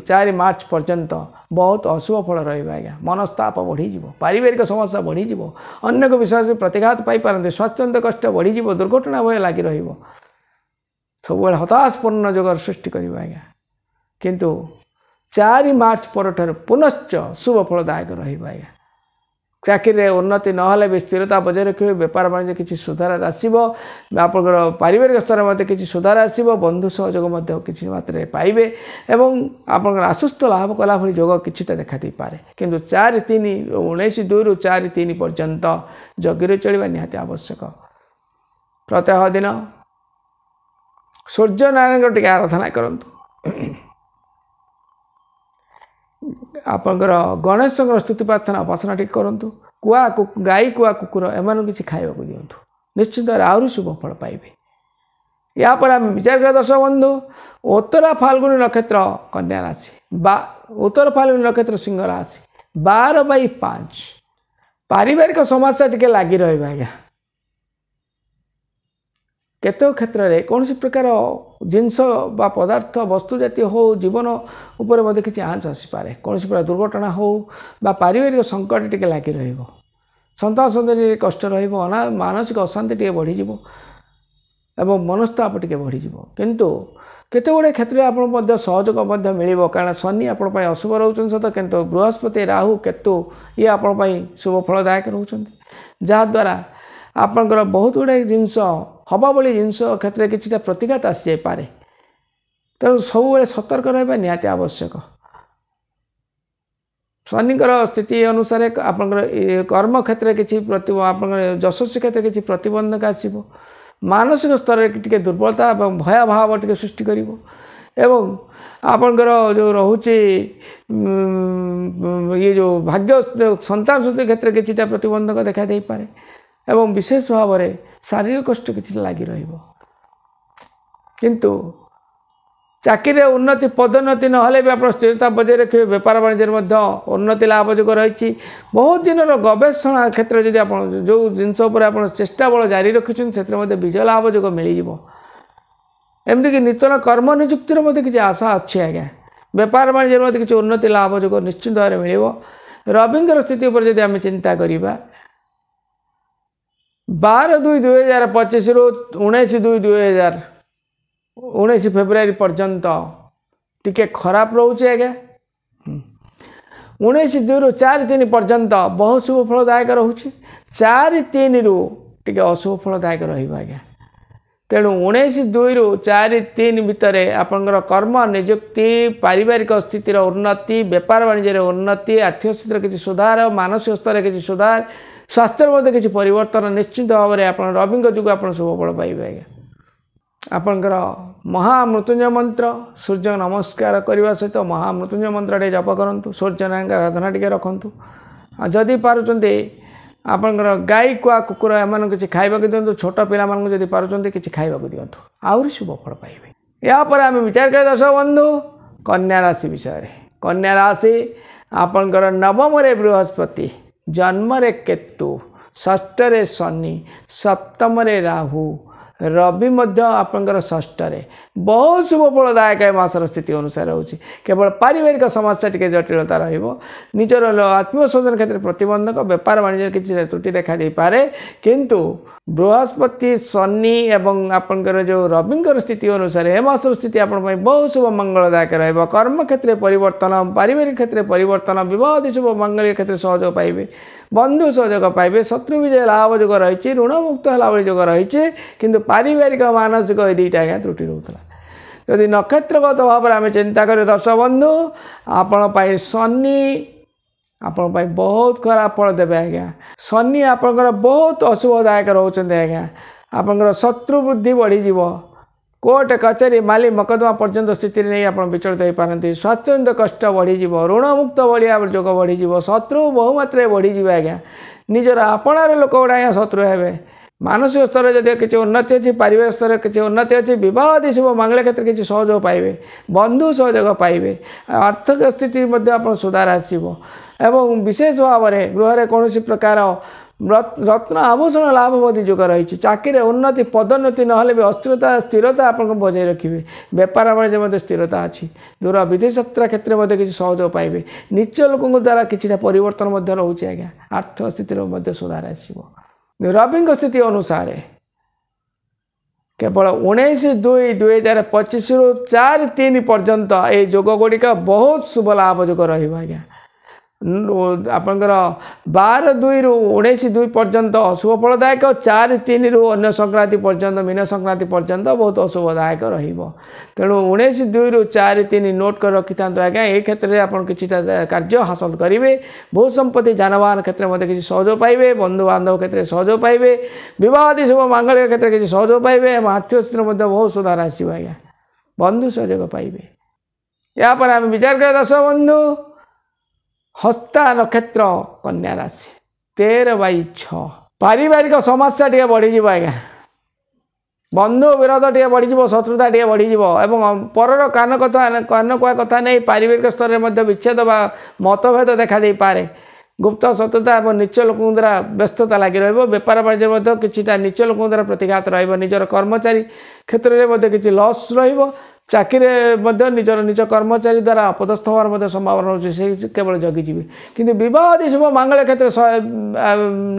4 ମାର୍ଚ୍ଚ ପର୍ଯ୍ୟନ୍ତ ବହୁତ ଅଶୁଭ ଫଳ ରହିବ ଆଜ୍ଞା। ମନସ୍ତାପ ବଢ଼ିଯିବ, ପାରିବାରିକ ସମସ୍ୟା ବଢ଼ିଯିବ, ଅନ୍ୟକୁ ବିଶ୍ୱାସରେ ପ୍ରତିଘାତ ପାଇପାରନ୍ତି, ସ୍ୱାସ୍ଥ୍ୟ କଷ୍ଟ ବଢ଼ିଯିବ, ଦୁର୍ଘଟଣା ଭୟ ଲାଗି ରହିବ। ସବୁବେଳେ ହତାଶପୂର୍ଣ୍ଣ ଯୋଗର ସୃଷ୍ଟି କରିବ ଆଜ୍ଞା। କିନ୍ତୁ 4 ମାର୍ଚ୍ଚ ପରଠାରୁ ପୁନଶ୍ଚ ଶୁଭ ଫଳଦାୟକ ରହିବ ଆଜ୍ଞା। ଚାକିରିରେ ଉନ୍ନତି ନହେଲେ ବି ସ୍ଥିରତା ବଜାୟ ରଖିବେ। ବେପାର ବାଣିଜ୍ୟ କିଛି ସୁଧାର ଆସିବ। ଆପଣଙ୍କର ପାରିବାରିକ ସ୍ତରରେ ମଧ୍ୟ କିଛି ସୁଧାର ଆସିବ। ବନ୍ଧୁ ସହଯୋଗ ମଧ୍ୟ କିଛି ମାତ୍ରାରେ ପାଇବେ ଏବଂ ଆପଣଙ୍କର ଆଶ୍ୱସ୍ତ ଲାଭ କଲା ଭଳି ଯୋଗ କିଛିଟା ଦେଖା ଦେଇପାରେ। କିନ୍ତୁ 19/2 4-3 ପର୍ଯ୍ୟନ୍ତ ଜଗିରେ ଚଳିବା ନିହାତି ଆବଶ୍ୟକ। ପ୍ରତ୍ୟେକ ଦିନ ସୂର୍ଯ୍ୟନାରାୟଣଙ୍କ ଟିକେ ଆରାଧନା କରନ୍ତୁ। ଆପଣଙ୍କର ଗଣେଶଙ୍କର ସ୍ତୁତି ପ୍ରାର୍ଥନା ଉପାସନା ଟିକେ କରନ୍ତୁ। ଗାଈ, କୁଆ, କୁକୁର ଏମାନଙ୍କୁ କିଛି ଖାଇବାକୁ ଦିଅନ୍ତୁ। ନିଶ୍ଚିତ ଆହୁରି ଶୁଭ ଫଳ ପାଇବେ। ଏହାପରେ ଆମେ ବିଚାର କରିବା ଦର୍ଶକ ବନ୍ଧୁ, ଉତ୍ତର ଫାଲ୍ଗୁନୀ ନକ୍ଷତ୍ର କନ୍ୟା ରାଶି ବା ଉତ୍ତର ଫାଲ୍ଗୁନୀ ନକ୍ଷତ୍ର ସିଂହ ରାଶି। 12/5 ପାରିବାରିକ ସମସ୍ୟା ଟିକେ ଲାଗି ରହିବ ଆଜ୍ଞା। କେତେକ କ୍ଷେତ୍ରରେ କୌଣସି ପ୍ରକାର ଜିନିଷ ବା ପଦାର୍ଥ ବସ୍ତୁ ଜାତୀୟ ହେଉ, ଜୀବନ ଉପରେ ମଧ୍ୟ କିଛି ଆଞ୍ଚ ଆସିପାରେ। କୌଣସି ପ୍ରକାର ଦୁର୍ଘଟଣା ହେଉ ବା ପାରିବାରିକ ସଙ୍କଟ ଟିକେ ଲାଗି ରହିବ। ସନ୍ତାନ ସନ୍ତତିରେ କଷ୍ଟ ରହିବ, ମାନସିକ ଅଶାନ୍ତି ଟିକେ ବଢ଼ିଯିବ ଏବଂ ମନସ୍ତାପ ଟିକେ ବଢ଼ିଯିବ। କିନ୍ତୁ କେତେଗୁଡ଼ିଏ କ୍ଷେତ୍ରରେ ଆପଣ ମଧ୍ୟ ସହଯୋଗ ମଧ୍ୟ ମିଳିବ। କାରଣ ଶନି ଆପଣ ପାଇଁ ଅଶୁଭ ରହୁଛନ୍ତି ସତ, କିନ୍ତୁ ବୃହସ୍ପତି, ରାହୁ, କେତୁ ଇଏ ଆପଣ ପାଇଁ ଶୁଭ ଫଳଦାୟକ ରହୁଛନ୍ତି। ଯାହାଦ୍ୱାରା ଆପଣଙ୍କର ବହୁତ ଗୁଡ଼ିଏ ଜିନିଷ ହେବା ଭଳି ଜିନିଷ କ୍ଷେତ୍ରରେ କିଛିଟା ପ୍ରତିଘାତ ଆସିଯାଇପାରେ। ତେଣୁ ସବୁବେଳେ ସତର୍କ ରହିବା ନିହାତି ଆବଶ୍ୟକ। ଶନିଙ୍କର ସ୍ଥିତି ଅନୁସାରେ ଆପଣଙ୍କର କର୍ମକ୍ଷେତ୍ରରେ କିଛି ଆପଣଙ୍କର ଯଶସ୍ୱୀ କ୍ଷେତ୍ରରେ କିଛି ପ୍ରତିବନ୍ଧକ ଆସିବ। ମାନସିକ ସ୍ତରରେ ଟିକେ ଦୁର୍ବଳତା ଏବଂ ଭୟାଭାବ ଟିକେ ସୃଷ୍ଟି କରିବ। एवं आपणकर जो रोचे ये जो भाग्य संतान सृष्टि क्षेत्र किछिटा प्रतिबंधक देखा दे पारे एवं विशेष भाव में शारीरिक कष्ट किछि लागि रहिबो किंतु चाकरी उन्नति पदोन्नति नहले भी आप स्थिरता बजाय रखिए बेपार वाणिज्य उन्नति लाभजोग रही बहुत दिन गवेषणा क्षेत्र जब आप जो जिनस आप चेष्टा बल जारी रखिंट से विजय लाभजोग मिल एमती कि नूतन कर्म निजुक्तिर किसी आशा अच्छी आज्ञा बेपार वाणिज्य किसी उन्नति लाभजोग निश्चित भाव में मिल रविंकर स्थिति पर जब आम चिंता करवा 12/2/2025 रु 19/2/2019 फेब्रुआरी पर्यंत टिके खराब रोचे आज्ञा 19/2 रु 4/3 पर्यंत बहुत शुभ फलदायक रोचे 4/3 रु टिके अशुभ फलदायक रहा तेणु 19/2 रु 4/3 भितर आपंकर कर्म निजुक्ति पारिवारिक स्थितिर उन्नति बेपार वाणिज्य उन्नति आर्थिक स्थितिर किसी सुधार मानसिक स्तर किसी सुधार स्वास्थ्य मध्य किसी परिवर्तन निश्चित भाव में आप रवि जुग आप शुभ फल पाइबे आज्ञा आपणकर महामृत्युंजय मंत्र सूर्य नमस्कार करने सहित महामृत्युंजय मंत्र टे जप करूँ सूर्य नारायण आराधना टे रखु जदि पार्टी आपणकर गाई कुआ कुकुर एम किसी खावा दिंतु छोट पिला जब पार्टी किसी खावा दिंतु आहरी शुभ फल पाइबे यापर आम विचार करें दर्शक बंधु कन्या राशि विषय कन्या राशि आपणकर नवम बृहस्पति जन्म केतु षष्ठ शनि सप्तम राहु रवि मध्य आपंकर षष्ठ बहुत शुभ फलदायक मासर स्थिति अनुसार होची केवल पारिवारिक समस्या टिके जटिलता रहिबो निजर आत्मीय स्वजन क्षेत्र प्रतिबंधक बेपार वाणिज्य किसी त्रुटि देखा दे पारे किंतु बृहस्पति शनि एवं आपंकर जो रविंकर स्थिति अनुसार ए मासर स्थिति आपण बहुत शुभ मंगलदायक रहिबो कर्म क्षेत्र परिवर्तन पारिवारिक क्षेत्र परिवर्तन विवाह शुभ मंगल क्षेत्र सहयोग पाइबे बंधु सहयोग पाइबे शत्रु विजय लाभजोग रही ऋण मुक्त लाभजोग रही किंतु पारिवारिक मानसिक ये दुईटा आज्ञा त्रुटि रोला यदि नक्षत्रगत भाव में आम चिंता करें दर्शक बंधु आपण शनि आपण बहुत खराब फल देवे आज्ञा शनि आपंकर बहुत अशुभदायक रोचते आज्ञा आपंकर शत्रु वृद्धि बढ़ीज कोर्ट कचेरी माली मकदमा पर्यंत स्थिति नहीं आप विचलित हो पारती स्वास्थ्यजनित कष्ट बढ़ीज ऋण मुक्त बढ़िया जोग बढ़ीज शत्रु बहुमात्रा बढ़ीज आज्ञा निजर आपणार लोक गुड़ा आज्ञा शत्रु हे मानसिक स्तर जदि किसी उन्नति अच्छी पारिवारिक स्तर किसी उन्नति अच्छी बह शुभ मंगल क्षेत्र किसी सहयोग पाइबे बंधु सहयोग पाइबे आर्थिक स्थिति आप सुधार आसो एवं विशेष भाव में गृह कौन प्रकार रत्न आभूषण लाभ जोग रही चाकरी उन्नति पदोन्नति नहले भी अस्थिरता स्थिरता आप बजाय रखिए बेपार वाणिज्य स्थिरता अच्छी दूर विदेश यात्रा क्षेत्र में किसी सहयोग पाइबे निज लोक द्वारा किसी परिवर्तन रोचे आज्ञा आर्थिक स्थिति सुधार आसो रवि स्थिति अनुसार केवल 19/2/2025 रु 4/3 पर्यंत ये जोग गुड़िक बहुत शुभ लाभ जोग रहा आपंकर 12/2 रु 19/2 पर्यंत अशुभ फलदायक 4/3 रु अन्य संक्रांति पर्यंत मीन संक्रांति पर्यंत बहुत अशुभदायक तेणु 19/2 रु 4/3 नोट कर रखि था आज्ञा ये क्षेत्र में आप किसी कार्य हासिल करेंगे भू संपत्ति जानवाहन क्षेत्र में किसी सहयोग पाइबे बंधु बांधव क्षेत्र में सहयोग पाइबे बह शुभ मांगलिक क्षेत्र में किसी सहयोग पाइबे आर्थिक स्थिति में बहुत सुधार आसो आज्ञा बंधु सहयोग पाइबे यापर आम विचार करें दर्शक बंधु हस्ता नक्षत्र कन्या राशि 13/6 पारिवारिक समस्या टे बढ़ीज आज्ञा बंधु विरोध टे बढ़ीज शत्रुता टे बढ़ीज एवं पर कान कुआ कथा नहीं पारिवारिक स्तर में विच्छेद मतभेद देखा दे पारे गुप्त शत्रुता और नीच लोक द्वारा व्यस्तता लगी बेपार वाणिज्य किसी नीच लोक द्वारा प्रतिघात रजर कर्मचारी क्षेत्र में किसी लॉस रो चाकरी निजर निज कर्मचारी द्वारा अपदस्थ होवार संभावना रोचे से केवल जगिजी किंतु बह शुभ मंगल क्षेत्र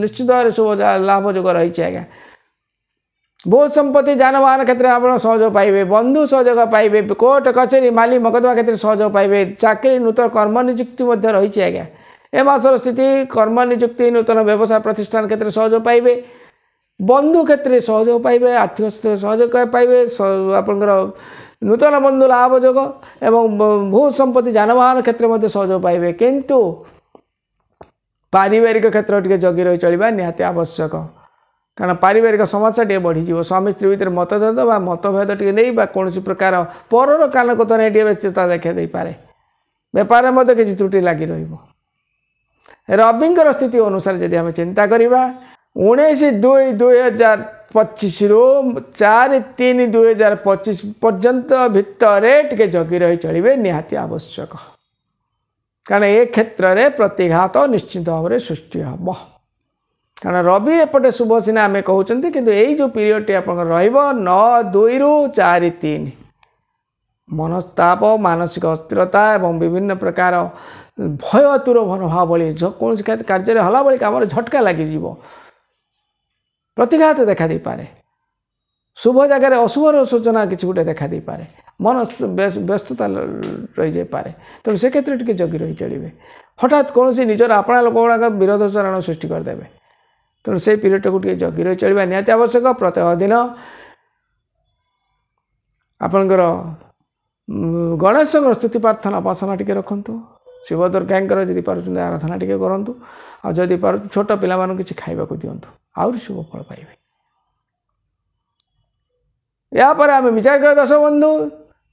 निश्चित भाव शुभ लाभजोग रही आज्ञा भू संपत्ति जानवाहन क्षेत्र में आप सहयोग पाइबे बंधु सहयोग पाइबे कोर्ट कचेरी माली मकदमा क्षेत्र में सहयोग पाइबे चाकरी नूतन कर्म निजुक्ति रही आज्ञा ए मासर स्थिति कर्म निजुक्ति नूतन व्यवसाय प्रतिष्ठान क्षेत्र में सहयोग पाइबे बंधु क्षेत्र में सहयोग पाइबे आर्थिक स्थिति सहयोग पाइबे आपंकर नूतन बंधु लाभजोग एवं भू संपत्ति जानवाहन क्षेत्र में सहयोग पाइबे किंतु पारिवारिक क्षेत्र टे जगी रही चलवा निहाती आवश्यक कारण पारिवारिक समस्या टे बढ़ीज स्वामी स्त्री भितर मतभेद बा मतभेद टे नहीं बा कौन प्रकार पर कान को नहीं टे व्यस्तता देखा दे पारे बेपार में किसी त्रुटि लगी रविंकर स्थिति अनुसार जदि आम चिंता करवा 19/2/2025 रु 4/3/2025 पर्यंत भितर टे जगी रही चलिए निहाती आवश्यक कारण ए क्षेत्र में प्रतिघात निश्चित भाव में सृष्टि हम कारण रवि एपटे शुभ सीना आम कहते कि यही जो पीरियड टी आप 9/2 रु 4/3 मनस्ताप मानसिक अस्थिरता एवं विभिन्न प्रकार भय अतुर मनोभाव भली कौन कार्य हला भाई कम झटका लगी प्रतिघात देखा दे पारे शुभ जगह अशुभर सूचना किसी गोटे देखा दे पारे मन व्यस्तता रही जाए पारे तेणु से क्षेत्र टी जगी रही चलिए हठात कौन निजर अपना लोक गुड़ाक विरोध चरण सृष्टि करदे तेणु से पीरियड को जगी रही चलवा निहाती आवश्यक प्रत्येक दिन आपणकर गणेश स्तुति प्रार्थना उपासना टी रखु शिव दुर्गा जदि पार्टी आराधना टी करूँ आदि छोट पिला किसी खावा दिंतु आहुरी शुभ फल पाइबे यापर आम विचार कर दर्शक बंधु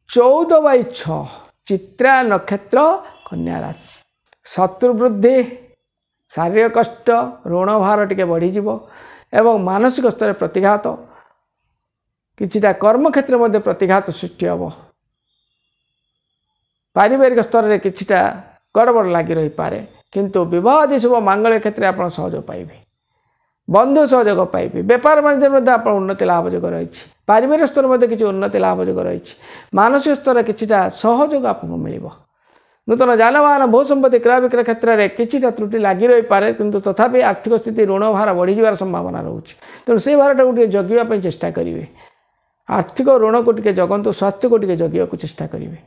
14/6 चित्रा नक्षत्र कन्या राशि शत्रु वृद्धि शारीरिक कष्ट ऋण भार टिके बढ़ीज एवं मानसिक स्तर प्रतिघात किछिटा कर्म क्षेत्र में प्रतिघात सृष्टि हम पारिवारिक स्तर में किछिटा गड़बड़ लगी रही पारे किंतु विवाह आदि शुभ मांगल्य क्षेत्र में आप सहयोग पाइबे बंधु सहयोग पाइबे बेपार वाणिज्य आप उन्नति लाभजोग रही पारिवारिक स्तर में किसी उन्नति लाभजोग रही मानसिक स्तर किछिटा सहयोग आपको मिल नूतन जानवाहन भूसंपत्ति क्रय विक्रय क्षेत्र में किछिटा त्रुटि लगी रही पारे किंतु तथापि आर्थिक स्थिति ऋण भार बढ़ी जावार संभावना रोचे तेणु से भारटा को जगिवाई चेष्टा करेंगे आर्थिक ऋण को टे जगंतु स्वास्थ्य को टे जगिया चेष्टा करेंगे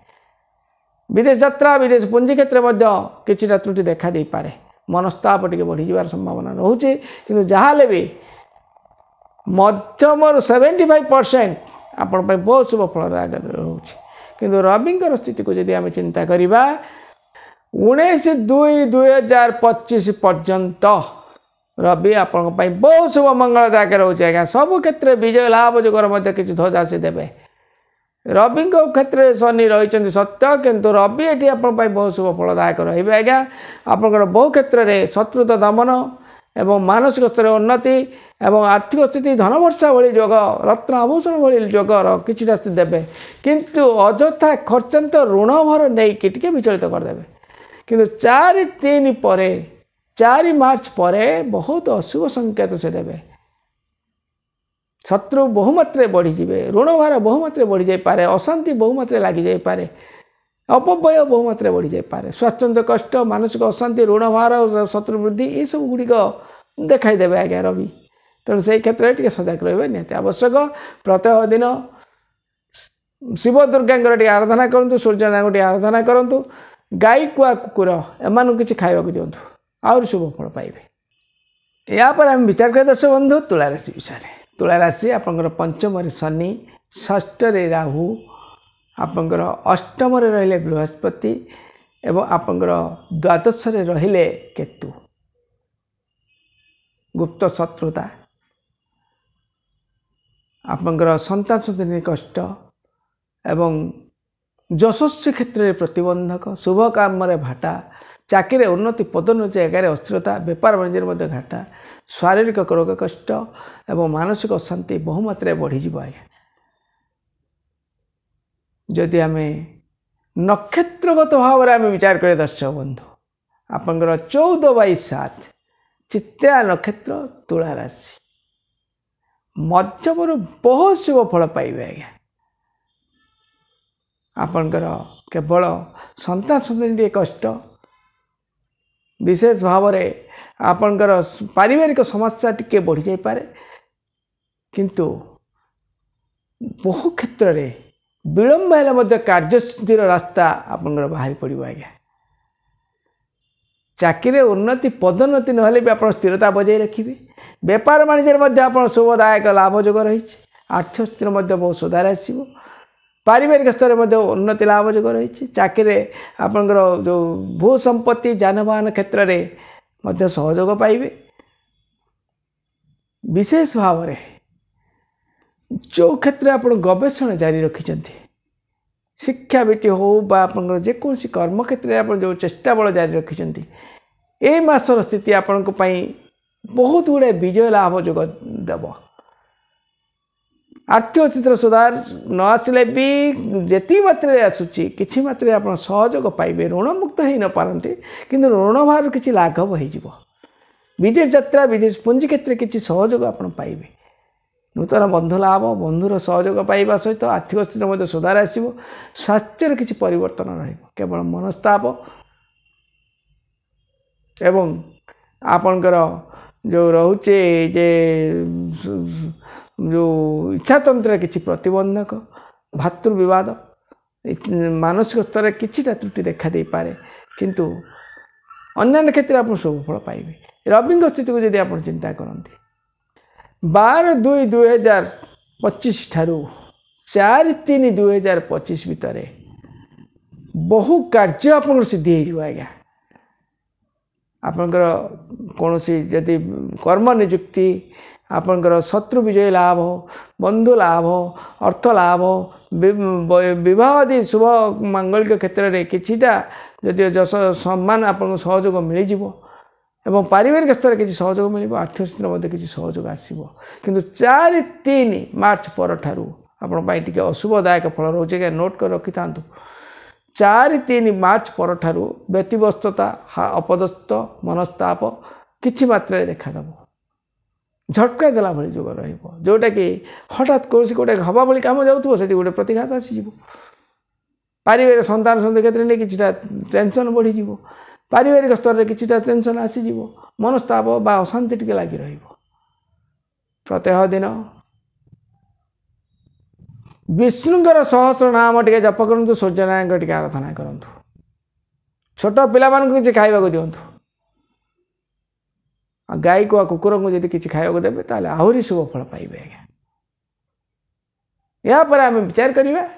विदेश यात्रा विदेश पुंजी क्षेत्र में किछिटा त्रुटि देखा दे पारे मनस्ताप टे बढ़ी जावार संभावना रोचे किंतु जहाँ भी मध्यम 75% आपण बहुत शुभ फल रोचे किंतु रविंकर स्थिति को जदि आम चिंता करवा 19/2/2025 पर्यंत रवि आपण बहुत शुभ मंगलदायक रोचे आज्ञा सबु क्षेत्र विजय लाभ जोगर किसी ध्वजा से देवे रवि क्षेत्र में शनि रही सत्य किंतु रवि ये आप बहुत शुभ फलदायक रे आज्ञा आपंकर बहु क्षेत्र में शत्रुता दमन एवं मानसिक स्तर उन्नति एवं आर्थिक स्थिति धन वर्षा भली जोग रत्न आभूषण भली जोगर किछिटा देवे किंतु अଯଥା खर्चांत ऋण भर नहीं कि विचलित करदे किंतु 4/3 पर 4 मार्च पर बहुत अशुभ संकेत से देवे शत्रु बहुमात्रे बढ़ीजे ऋण भार बहुमात्रे बढ़ी जाए अशांति बहुमात्रे लगी जाए अपव्यय बहुमात्रे बढ़ी जाए स्वास्थ्य कष्ट मानसिक अशांति ऋण भार शत्रु वृद्धि ये सब गुड़िक देखाई देवे आज्ञा रवि तेणु से क्षेत्र में सजग रही निहत आवश्यक प्रत्येक दिन शिव दुर्गा टी आराधना करूँ सूर्यनारायण टी आराधना करूँ गाई कुआ कुकुर एम किसी खावा दिंतु आहुरी शुभ फल पाइबे यापर आम विचार कर दर्शक बंधु तुला राशि विषय तुला राशि आपंकर पंचम शनि षष्ठ राहु आपंकर अष्टम रहिले बृहस्पति एवं आपंकर द्वादश रहिले केतु गुप्त शत्रुता आपंकर संतान संतति कष्ट एवं यशस्वी क्षेत्र में प्रतिबंधक शुभ काम भाटा चाकरी उन्नति पदोन्नति जगार अस्थिरता बेपार वाणिज्य घाटा शारीरिक रोग कष्ट एवं मानसिक अशांति बहुमात्रा बढ़ीज आज्ञा जदि आम नक्षत्रगत भाव में आम विचार करें दर्शक बंधु आपंकर 14/7 चित्रा नक्षत्र तुला राशि मध्यम बहुत शुभ फल पाइबे आज्ञा आपंकर केवल संतान संतति कष्ट विशेष भाव में आपंकर पारिवारिक समस्या टिके बढ़ी जाए पारे किंतु बहु क्षेत्र में विलंब हेल्ले कार्यसिद्धि रास्ता आपंकर बाहरी पड़ो आज्ञा चाकरी उन्नति पदोन्नति नहले भी आप स्थिरता बजाय रखिए बेपार वाणिज्य आप शुभदायक लाभजोग रही आर्थिक स्थिति बहुत सुधार आसो पारिवारिक स्तर में उन्नति लाभजोग रही चाकरी आपंकर जो भू संपत्ति जानवाहन क्षेत्र में सहयोग पाइबे विशेष भाव में जो क्षेत्र में आप गवेषणा जारी रखिंट शिक्षावृत्ति हो जेकोसी कर्म क्षेत्र में आप जो चेष्टा बल जारी रखिंट ए मासर स्थिति आपण बहुत गुड़े विजय लाभ जोग देव। आर्थिक चित्र सुधार न आसिले भी जी मात्रा आसूची कि मात्रा आप सहयोग पाइबे ऋण मुक्त हो न पारती कि ऋण भार किसी लाघव हो विदेश यात्रा विदेश पुंजी क्षेत्र किसी सहयोग आप पाइबे नूतन बंधु लाभ बंधुर सहयोग पाइबा सहित आर्थिक स्थिति सुधार आसो स्वास्थ्य किसी परिवर्तन केवल मनस्ताप एवं आपणकर जो रोचे जे जो इच्छातंत्र किसी प्रतिबंधक भातृविवाद मानसिक स्तर किसी त्रुटि देखा दे पारे किंतु अन्य क्षेत्र में आप शुभफल पाइबे। रवि स्थिति को जब आप चिंता करते 12/2/2025 ठारू 4/3/2025 भितर बहु कार्य आप सिद्धि हो आज्ञा आपणकर कौन जदि कर्म निजुक्ति आपणकर शत्रु विजय लाभ बंधु लाभ अर्थ लाभ विवाह आदि शुभ मांगलिक क्षेत्र में किछिटा जदि जस सम्मान आपको सहयोग मिल एवं पारिवारिक स्तर किसी सहयोग मिल आर्थिक स्थिति में किसी सहयोग आसो कि 4-3 मार्च पर ठारू आपंटे अशुभदायक फल रोचे नोट कर रखि था 4-3 मार्च पर ठारू व्यतिव्यस्तता अपदस्थ मनस्ताप किछि मात्रा देखादेव झटका देला भली जोग रोटा कि हठात कौन गोटे हवा भली कम जाऊँ से गोटे प्रतिघात आसीज पारिवारिक संतान संधि क्षेत्र में किसी टेंशन बढ़ीज पारिवारिक स्तर में किसी टेंशन आसीज मनस्ताप बा अशांति टिके लगी प्रत्यह दिन विष्णुकर सहस्र नाम टे जप करूँ सूर्यनारायण टे आराधना करूँ छोट पिला किसी खाइबा दिंतु गाई को कुकुर को जब किसी खाइबा देवे ताले आहरी शुभ फल पाइबे आज्ञा। यापर आम विचार करिबा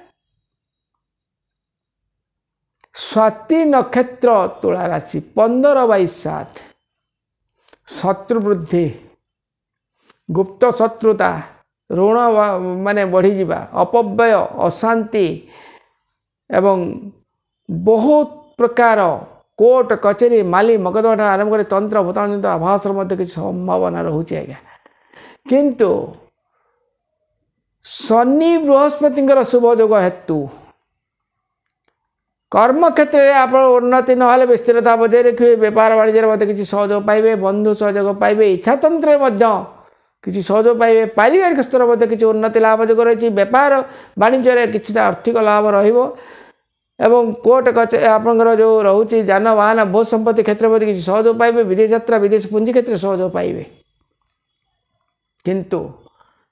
स्वाति नक्षत्र तुला राशि 15/7 शत्रु वृद्धि गुप्त शत्रुता ऋण माने बढ़ी जावा अपव्यय अशांति एवं बहुत प्रकार कोर्ट कचेरी माली मकदमा आरंभ कर तंत्र भूतान आभास किसी संभावना रोचे आज्ञा किंतु शनि बृहस्पति शुभ जोग हेतु कर्म क्षेत्र में आप उन्नति ना स्थिरता बजाय रखिए व्यापार वाणिज्य किसी सहयोग पाइबे बंधु सहयोग पाइबे इच्छातंत्र किसी सहयोग पाइबे पारिवारिक स्तर में किसी उन्नति लाभ जोग रही व्यापार वाणिज्य किसी आर्थिक लाभ रहिबो एवं कोर्ट कचेरी आपंकर जो रोचे जानवाहन बहुत संपत्ति क्षेत्र में किसी सहयोग पाइबे विदेश यात्रा विदेश पुंजी क्षेत्र सहयोग पाइबे किंतु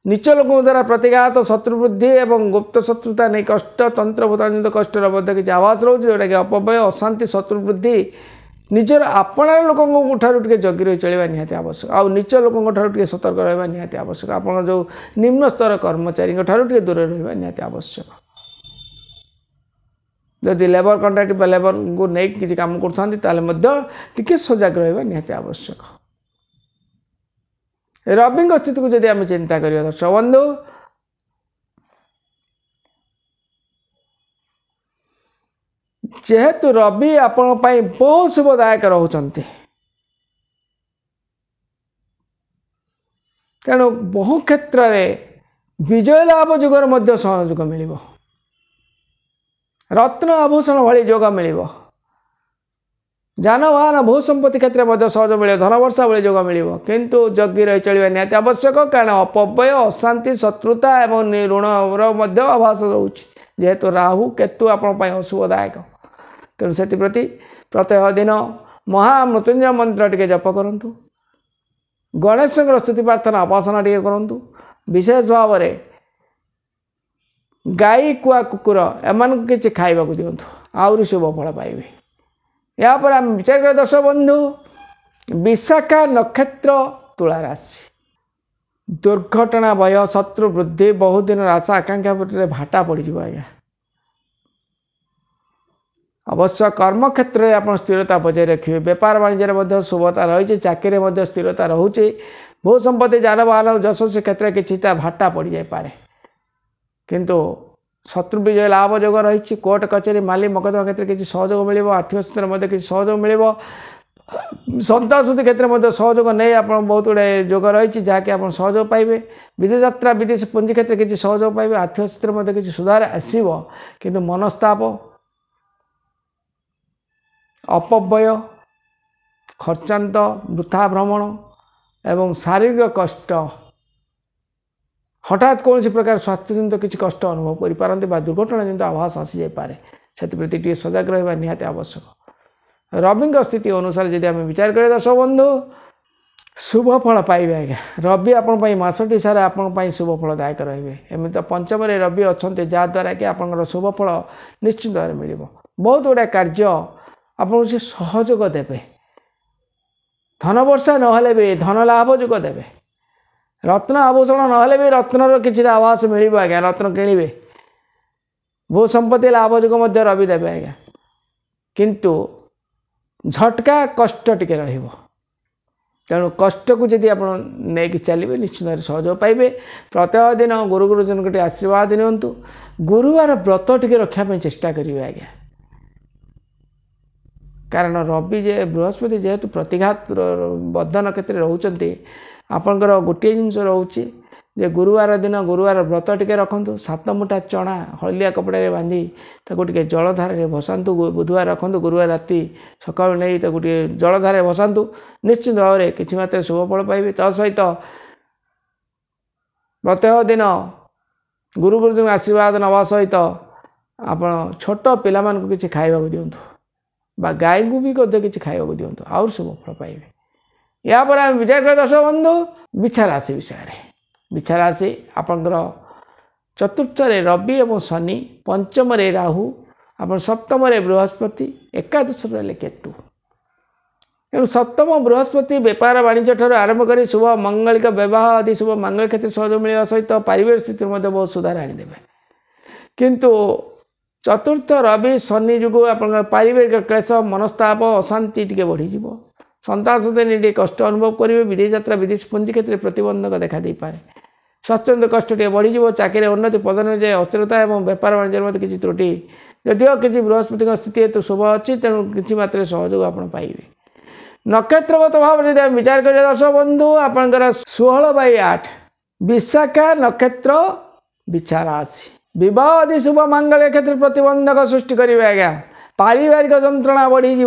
नीच लोकों द्वारा प्रतिघात शत्रु वृद्धि एवं गुप्त शत्रुता नहीं कष्ट तंत्र भूतान कष्ट किसी आवास रोचे जोटा कि अपव्यय अशांति शत्रु वृद्धि निजर आपणार लोकों टे जगी रही चलवा निहाती आवश्यक आउ नीच लोकों टे सतर्क रहा निहाती आवश्यक आप जो निम्न स्तर कर्मचारी टे दूर रहा निहाती आवश्यक जदि लेबर कॉन्ट्रैक्ट लेबर को नहीं किसी काम करते सजग रहा निहाती आवश्यक। रवि स्थिति को जब आम चिंता करिया दर्शक बंधु जेहेतु रवि आपण बहुत शुभदायक रोचंती तेणु बहु क्षेत्र में विजय लाभ जुगर मध्य सहयोग मिल रत्न आभूषण भली जोग मिल जानवाहन भूसंपत्ति क्षेत्र में सहयोग मिले धन वर्षा भली जोग मिल किंतु जगी रही चलवा निहाती आवश्यक कारण अपव्यय अशांति शत्रुता एवं ऋण आभास रोचे जेहेतु राहु केतु आपण अशुभदायक तेणु से प्रति प्रत्यह दिन महामृत्युंजय मंत्र टे जप करूँ गणेश स्तुति प्रार्थना उपासना टे करूँ विशेष भाव में गाई कुआ कुकुर एमान किसी खाइबा दिंतु आहरी शुभ फल पाइबे। यापर आम विचार कर दर्शक बंधु विशाखा नक्षत्र तुला राशि दुर्घटना भय शत्रु वृद्धि बहुत दिन आशा आकांक्षा भाटा पड़ जाए आज्ञा अवश्य कर्म क्षेत्र में आप स्थिरता बजाय रखिए व्यापार वाणिज्य शुभता रही चाकरी स्थिरता रोचे भू संपत्ति जानबाहन यशस्वी क्षेत्र किसी भाटा पड़ जाए किंतु शत्रु विजय लाभ जोग रही कोर्ट कचेरी माली मकदमा क्षेत्र किसी सहयोग मिल आर्थिक क्षेत्र में किसी सहयोग मिल संतान शुद्धि क्षेत्र में सहयोग नहीं आप बहुत गुड़े जोग रही जहाँकि आप सहयोग पाइबे विदेश यात्रा विदेश पुंजी क्षेत्र किसी सहयोग पाइबे आर्थिक क्षेत्र में किसी सुधार आसव किंतु मनस्ताप अपव्यय खर्चांत वृथा भ्रमण एवं शारीरिक कष्ट हठात कौन प्रकार स्वास्थ्य जनित किसी कष्ट अनुभव करें दुर्घटना जनित आभास आसी जाए से सजग रहा निहाती आवश्यक रवि स्थिति अनुसार जब आम विचार करें दर्शक बंधु शुभ फल पाइबे आज्ञा रवि आपण मसटी सारा आपण शुभ फलदायक रे एमि तो पंचम रवि अच्छा जहाद्वारा कि आप शुभ फल निश्चित भाव मिल बहुत गुड़ा कार्य आपको से सहयोग देवे धन वर्षा नहले भी धन लाभ जोग देवे रत्न आभूषण नहले भी रत्नर किसी आवास मिल आज्ञा रत्न किणवे भू संपत्ति लाभ जोग रवि देवे आज्ञा किंतु झटका कष्ट टिके रहिबो तेणु कष्ट को जदि आप नहीं चलिए निश्चित भाव सहयोग पाइबे प्रत्येक दिन गुरु गुरुजन को आशीर्वाद नियंतु गुरुवार व्रत टिके रखापी चेष्टा करेंगे आज्ञा कारण रवि जे बृहस्पति जेहेतु प्रतिघात बद्धन क्षेत्र रोचंती आपणकर गोटे जिनस रोचे जे गुरुवार दिन गुरुवार व्रत टिके रखु 7 मुठा चना हलदिया कपड़ा बांधी टे जलधार भसातु बुधवार रखु गुरुवार राति सका नहीं टे जलधार भसातु निश्चित भाव में किसी मात्रा शुभ फल पाइबे ता सहित प्रत्येक दिन गुरु गुरुजन आशीर्वाद नवा सहित आप छोट पिला किसी खाइबा दिंतु बा गाय को भी किसी खाइबा दिंतु आउर शुभ फल पाइबे या पर आम विचार कर दर्शक बंधु बिछा राशि विषय में बिछा राशि आपंकर चतुर्थ रवि और शनि पंचम राहु आप सप्तम बृहस्पति एकादश केतु तेणु सप्तम बृहस्पति व्यापार वाणिज्य ठार आरंभ कर शुभ मंगलिक विवाह आदि शुभ मंगल क्षेत्र सहयोग मिलवा सहित पारिवारिक स्थिति में बहुत सुधार आनीदेवे किंतु चतुर्थ रवि शनि जो आप पारिवारिक क्लेश मनस्ताप अशांति टी बढ़ीज संतान सुधी कष्ट अनुभव करेंगे विदेश यात्रा विदेश पुंजी क्षेत्र में प्रतिबंधक देखा दे पारे स्वास्थ्य कष्ट टे बढ़ीज चाकरी उन्नति पदोन्नति अस्थिरता और व्यापार वाणिज्य में किसी त्रुटि जदिव किसी बृहस्पति स्थिति हेतु शुभ अच्छी तेणु किसी मात्रा सहयोग आप पाइबे नक्षत्रगत भाव जब विचार करें दर्शक बंधु आपंकर 16/8 विशाखा नक्षत्र बिछा राशि विवाह आदि शुभ मंगल क्षेत्र प्रतिबंधक सृष्टि करेंगे आज्ञा पारिवारिक जंत्रणा बढ़ीज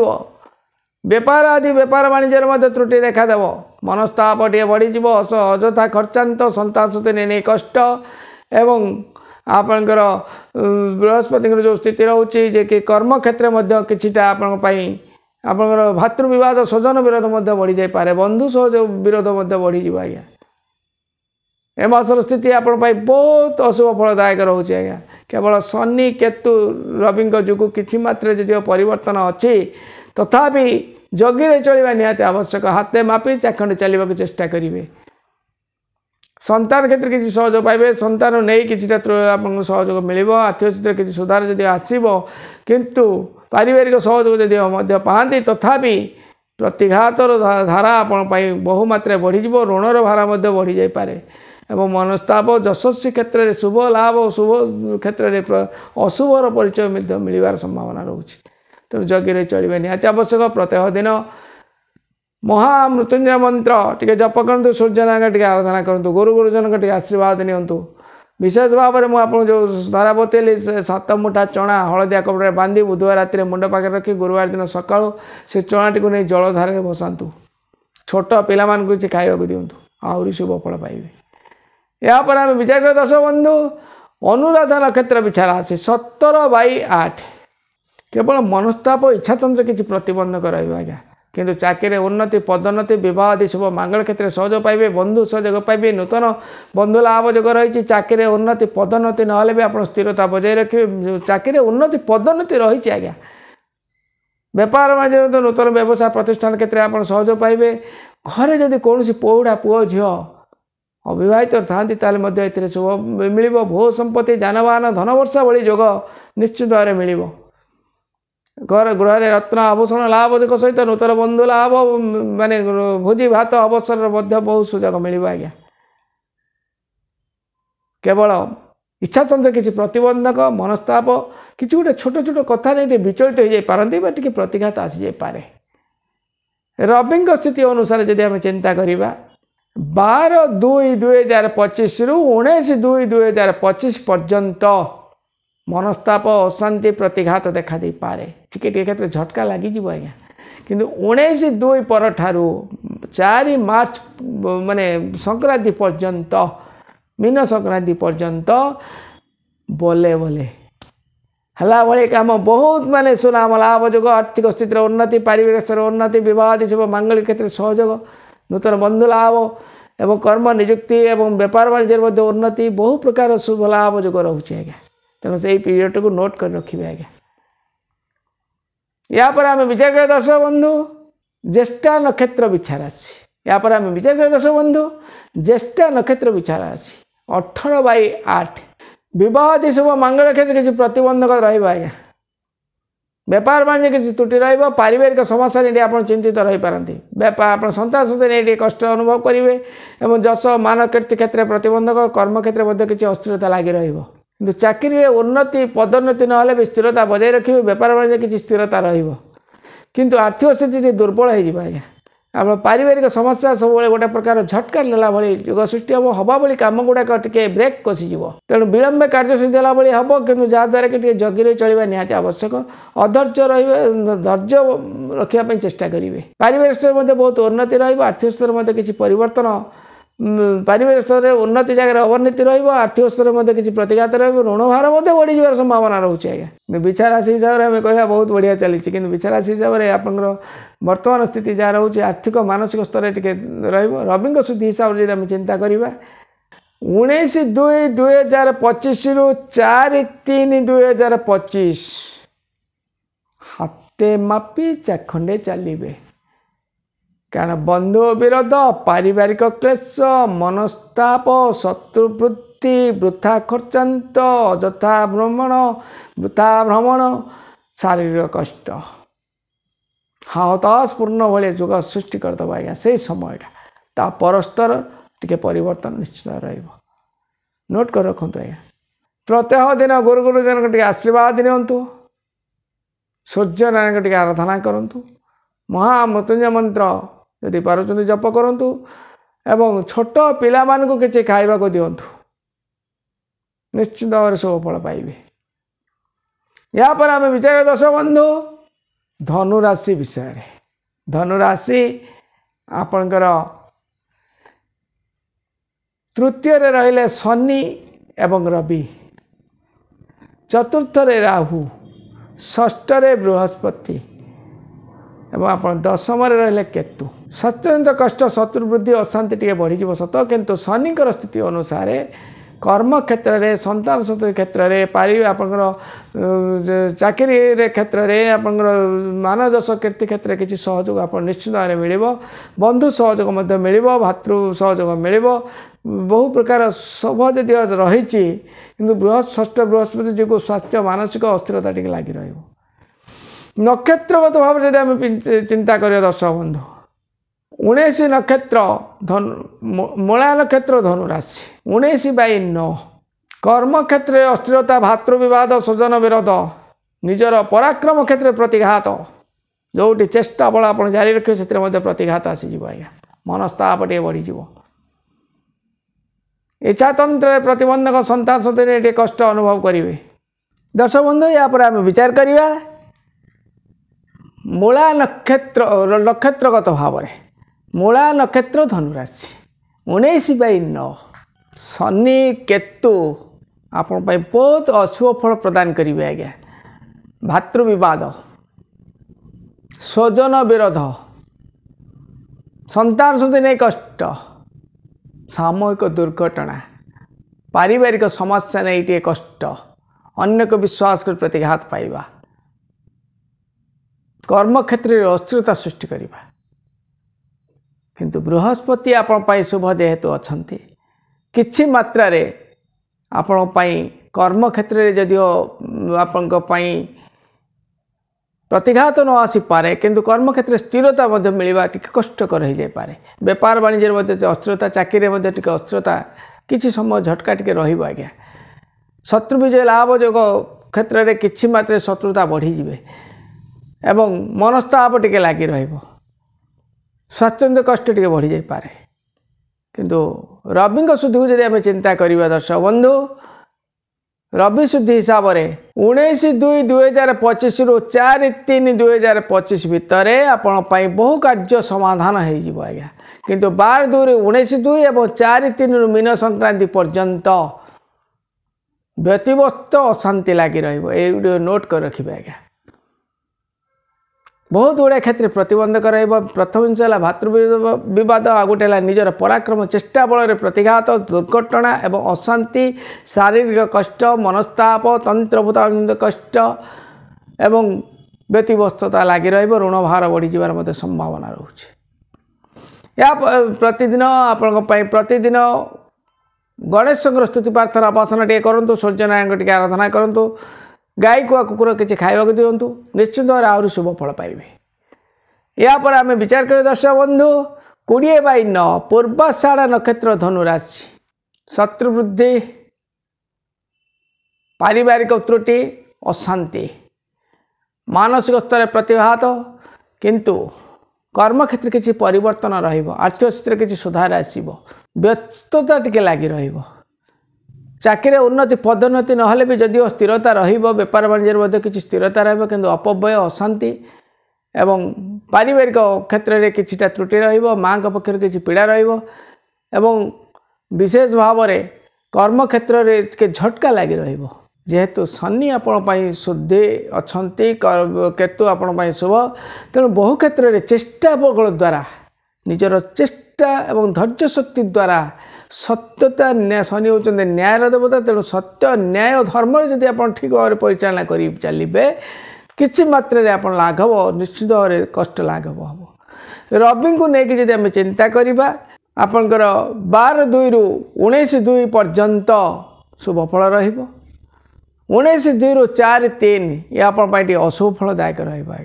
व्यापार आदि व्यापार वाणिज्य में त्रुटि देखादेव मनस्ताप टे बढ़ीज अଯଥା खर्चांत संतान सहित नहीं कष्ट एवं आपणकर बृहस्पति जो स्थिति रोचे जे कि कर्म क्षेत्र में किछिटा आपणकर भातृ विवाद स्वजन विरोध बढ़ी जाए बंधु सहयोग विरोध बढ़ीज आज्ञा ए मासर स्थिति आपण बहुत अशुभ फलदायक रोचे आज्ञा केवल शनि केतु रवि जो किसी मात्रा जो परिवर्तन अच्छी तथापि जगी चलवा निहाती आवश्यक हाथे मापी चाखंड चलने को चेष्टा करेंगे संतान क्षेत्र किसी सहयोग पाइबे संतान नहीं कि सहयोग मिल आर्थिक क्षेत्र किसी सुधार जब आसव किंतु पारिवारिक सहयोग जदि पाती तथापि प्रतिघातर धारा आपण बहुमात्रा बढ़ीज ऋणर भार बढ़ी जाए एवं मनस्ताप यशस्वी क्षेत्र में शुभ लाभ और शुभ क्षेत्र में अशुभर परिचय मिलवार संभावना रोचे तेणु जगी चलिए निहाती आवश्यक प्रत्येक दिन महामृत्युंजय मंत्र टी जप करूँ सूर्यनारायण टी आराधना करूँ गुरु गुरुजन टी आशीर्वाद नियंतु विशेष भाव में मुझे जो धारा बतैली 7 मुठा चना हलदिया कपड़ा बांधी बुधवार राति मुंड पाखे रखी गुरुवार दिन सका से चनाटी को नहीं जलधार भसातु छोट पिला किसी खाइबा दिंतु आहरी शुभ फल पाइबे यापर आम विचार कर दर्शक बंधु अनुराधा नक्षत्र बिछा राशि 17/8 केवल मनस्ताप इच्छातंत्र किसी प्रतिबंधक रहा किंतु चाकरी उन्नति पदोन्नति विवाह आदि शुभ मंगल क्षेत्र सहयोग पाइबे बंधु सहयोग पाइबे नूतन बंधु लाभ जोग रही चाकरी उन्नति पदोन्नति ना भी आप स्थिरता बजाय रखिए चाकरी उन्नति पदोन्नति रही आज्ञा व्यापार वाणिज्य नूतन व्यवसाय प्रतिष्ठान क्षेत्र में आप सहयोग पाइबे घरे जदि कौन पौड़ा पुओ झी अविवाहित था शुभ मिल भू संपत्ति जानवाहन धन वर्षा भली जोग निश्चित भाव में मिल घर गृह रत्न आभूषण लाभ सहित नूतन बंधु लाभ माने भोजी भात अवसर बहुत सुजोग मिल आज्ञा केवल इच्छातंत्र किसी प्रतिबंधक मनस्ताप किसी गोटे छोट छोट कथा नहीं विचलित हो जाती टी प्रतिघात आसी जाए रवि स्थिति अनुसार जदि आम चिंता करवा 12/2/2025 रु 19/2/2025 पर्यंत मनस्ताप अशांति प्रतिघात देखा दे पारे टिके क्षेत्र झटका लगी आज्ञा किंतु 19/2 पर ठारू 4 मार्च माने संक्रांति पर्यंत मीन संक्रांति पर्यंत बोले बोले हला भली काम बहुत माने सुनाम लाभ जोग आर्थिक स्थिति उन्नति पारिवारिक स्तर उन्नति विवाह सब मांगलिक क्षेत्र सहयोग नूतन बंधु लाभ एवं कर्म नियुक्ति एवं व्यापार वाणिज्य उन्नति बहु प्रकार शुभ लाभ जोग रोचे आज्ञा तेणु से पीरियड को नोट कर रखिए आज्ञा या पर आम विचार करें दर्शक बंधु ज्येष्ठा नक्षत्र विचार राशि या पर आम विचार करें दर्शक बंधु ज्येष्ठा नक्षत्र विचार राशि 18/8 विवाह शुभ मंगल क्षेत्र किसी प्रतिबंधक रहा व्यापार वाणिज्य किसी त्रुटि पारिवारिक समस्या नहीं आप चिंतित रही पारती आप संतान सहित नहीं कष्ट अनुभव करेंगे और जश मान कीर्ति क्षेत्र में प्रतिबंधक कर्म क्षेत्र में किसी अस्थिरता लगी रु चाकरी उन्नति पदोन्नति ना भी स्थिरता बजाय रखिए व्यापार वाणिज्य किसी स्थिरता रु आर्थिक स्थिति दुर्बल हो आप पारिवारिक समस्या सब गोटे प्रकार झटका नेला भली युग सृष्टि हम हवा भली काम गुड़ाक टे ब्रेक कसीज तेणु विलंब कार्य सिद्धि है भाई हम कि जहाँद्वारा कि जगी रही चलवा निहाती आवश्यक अधैर्य धैर्य रखापी चेष्टा करेंगे पारिवारिक स्तर में बहुत उन्नति आर्थिक स्तर में किसी परिवर्तन पारिवारिक स्तर में उन्नति जगह अवनति आर्थिक स्तर में किसी प्रतिघात ऋण भार बढ़ी जबार संभावना रोचे आज्ञा विचार राशि हिसाब से आम कह बहुत बढ़िया चली कि विचार राशि हिसाब से आप वर्तमान स्थिति जहाँ रोचे आर्थिक मानसिक स्तर टे रवि शुद्धि हिसाब से आम चिंता करवा 19/2/2025 रु 4/3/2025 हाथे मापी चाखंडे चलिए कारण बंधु विरोध पारिवारिक क्लेश मनस्ताप शत्रुवृत्ति वृथा खर्चांत अଯଥା वृथा भ्रमण शारीरिक कष्ट हताशपूर्ण भाई जुग सृष्टि करदे आज्ञा से समयटा परस्तर टिके परिवर्तन निश्चित नोट कर रखु आज्ञा प्रत्यह दिन गुरु गुरुजन टे आशीर्वाद दिंतु सूर्य नारायण टे आराधना करूँ महामृत्युंजय मंत्र यदि पार्वती जप करूँ एवं छोट पिला मानू किसी खाइबा को दिंतु निश्चित भाव शुभफल पाइबे या पर आम विचार दर्शक बंधु धनुराशि विषय धनुराशि आपणकर तृतीय रहिले शनि एवं रवि चतुर्थ राहु षष्ठ बृहस्पति एवं आप दशम रहिले केतु सत्यंत कष्ट शत्रुवृद्धि अशांति टे बढ़ी सत किंतु शनिकर स्थिति अनुसार कर्म क्षेत्र में संतान संतति क्षेत्र में पारि आपंकर चाकरी क्षेत्र में आपंकर मानजश कीर्ति क्षेत्र में किसी सहयोग आप निश्चित भाव में मिल बंधु सहयोग मिल भातृ सहयोग मिल बहु प्रकार शुभ जदि रही कि षष्ठ बृहस्पति जो स्वास्थ्य मानसिक अस्थिरता टी लगी नक्षत्रगत भाव जब आम चिंता करिया दर्शक बंधु 19 नक्षत्र मूला नक्षत्र धनुराशि 19/9 कर्म क्षेत्र में अस्थिरता भातृ विवाद स्वजन विरोध निजर पराक्रम क्षेत्र में प्रतिघात जोटी चेष्टा बल आप जारी रखिए से प्रतिघात आसीज आज्ञा मनस्ताप टे बढ़ीज इच्छातंत्र प्रतिबंधक संतान सहित टे कष्ट अनुभव करेंगे दर्शक बंधु या पर आम विचार करवा मूला नक्षत्रगत भाव में मूला नक्षत्र धनुराशि 19/9 शनि केतु आपण बहुत अशुभ फल प्रदान करेंगे आज्ञा भातृ विवाद स्वजन विरोध संतान सहित नहीं कष्ट सामूहिक दुर्घटना पारिवारिक समस्या नहीं टे कष्ट अन्य को विश्वास कर प्रतिघात पाइबा कर्म क्षेत्र में अस्थिरता सृष्टि करवा किंतु बृहस्पति आपण शुभ जेहेतु अच्छा किछि मात्रा रे आपण कर्म क्षेत्र में जदिओ आपण प्रतिघात न आसीपे किंतु कर्मक्षेत्र स्थिरता मिलवा टी कष्टकर हो जाए बेपार वाणिज्य अस्थिरता चाकरी टी अस्थिरता किसी समय झटका टी रज्ञा शत्रु विजय लाभ जोग क्षेत्र में किसी मात्रा शत्रुता बढ़ीजे एवं मनस्ताप टी लगी स्वाच्छंद्य कष्ट टी बढ़ी जाए किंतु रवि शुद्धि को जब चिंता करवा दर्शक बंधु रवि शुद्धि हिसाब से 19/2/2025 रु 4/3/2025 भितर आपण बहु कार्य समाधान हो आज्ञा किंतु 12/2 19/2 और 4/3 मीन संक्रांति पर्यंत व्यतिव्यस्त अशांति लगी रही नोट कर रखिए आज्ञा बहुत गुड़ा क्षेत्र प्रतिबंधक प्रथम जिन है भातृ विवाद आ गोटे है निजर पराक्रम चेष्टा बल प्रतिघात दुर्घटना एवं अशांति शारीरिक कष्ट मनस्ताप तंत्रभूत कष्ट एवं व्यतिव्यस्तता लगी ऋण भार बढ़ी जबार संभावना रोचे या प्रतिदिन आपण प्रतिदिन गणेश स्तुति प्रार्थना उपासना टे करूँ सूर्यनारायण टी आराधना करूँ गाई कुआ कुकुर किसी खावा दिंतु निश्चित भाव आहरी शुभ फल पाइबे यापर आम विचार करें दर्शक बंधु 20/9 पूर्वाषाढ़ नक्षत्र धनुराशि शत्रुवृद्धि पारिवारिक त्रुटि अशांति मानसिक स्तर प्रतिघात किंतु कर्मक्षेत्र किसी परिवर्तन आर्थिक स्थिति किसी सुधार आसो व्यस्तता टी लगी चाकरी उन्नति पदोन्नति ना भी जदिव स्थिरता बेपार वाणिज्य किसी स्थिरता रु अपव्यय अशांति एवं पारिवारिक क्षेत्र में किसी त्रुटि माँ पक्षर किसी पीड़ा एवं विशेष भाव में कर्मक्षेत्र में झटका लगी जेहेतु शनि आपण शुद्धि अच्छा केतु आपण शुभ तेणु बहु क्षेत्र में चेष्टा बल द्वारा निजर चेष्टा एवं धैर्य शक्ति द्वारा सत्यता न्याय शनि होते न्यायर देवता तेणु सत्य न्याय धर्म जदि आप ठीक भाव में परिचालना कर चलिए किसी मात्रा आप लाघव निश्चित भाव में कष्ट लाघव हम रवि को लेकिन जब आम चिंता करवा आपणकर 12/2 रु 19/2 पर्यंत शुभ फल रहा 19/2 रु 4/3 ये आपंटी अशुभ फलदायक रहा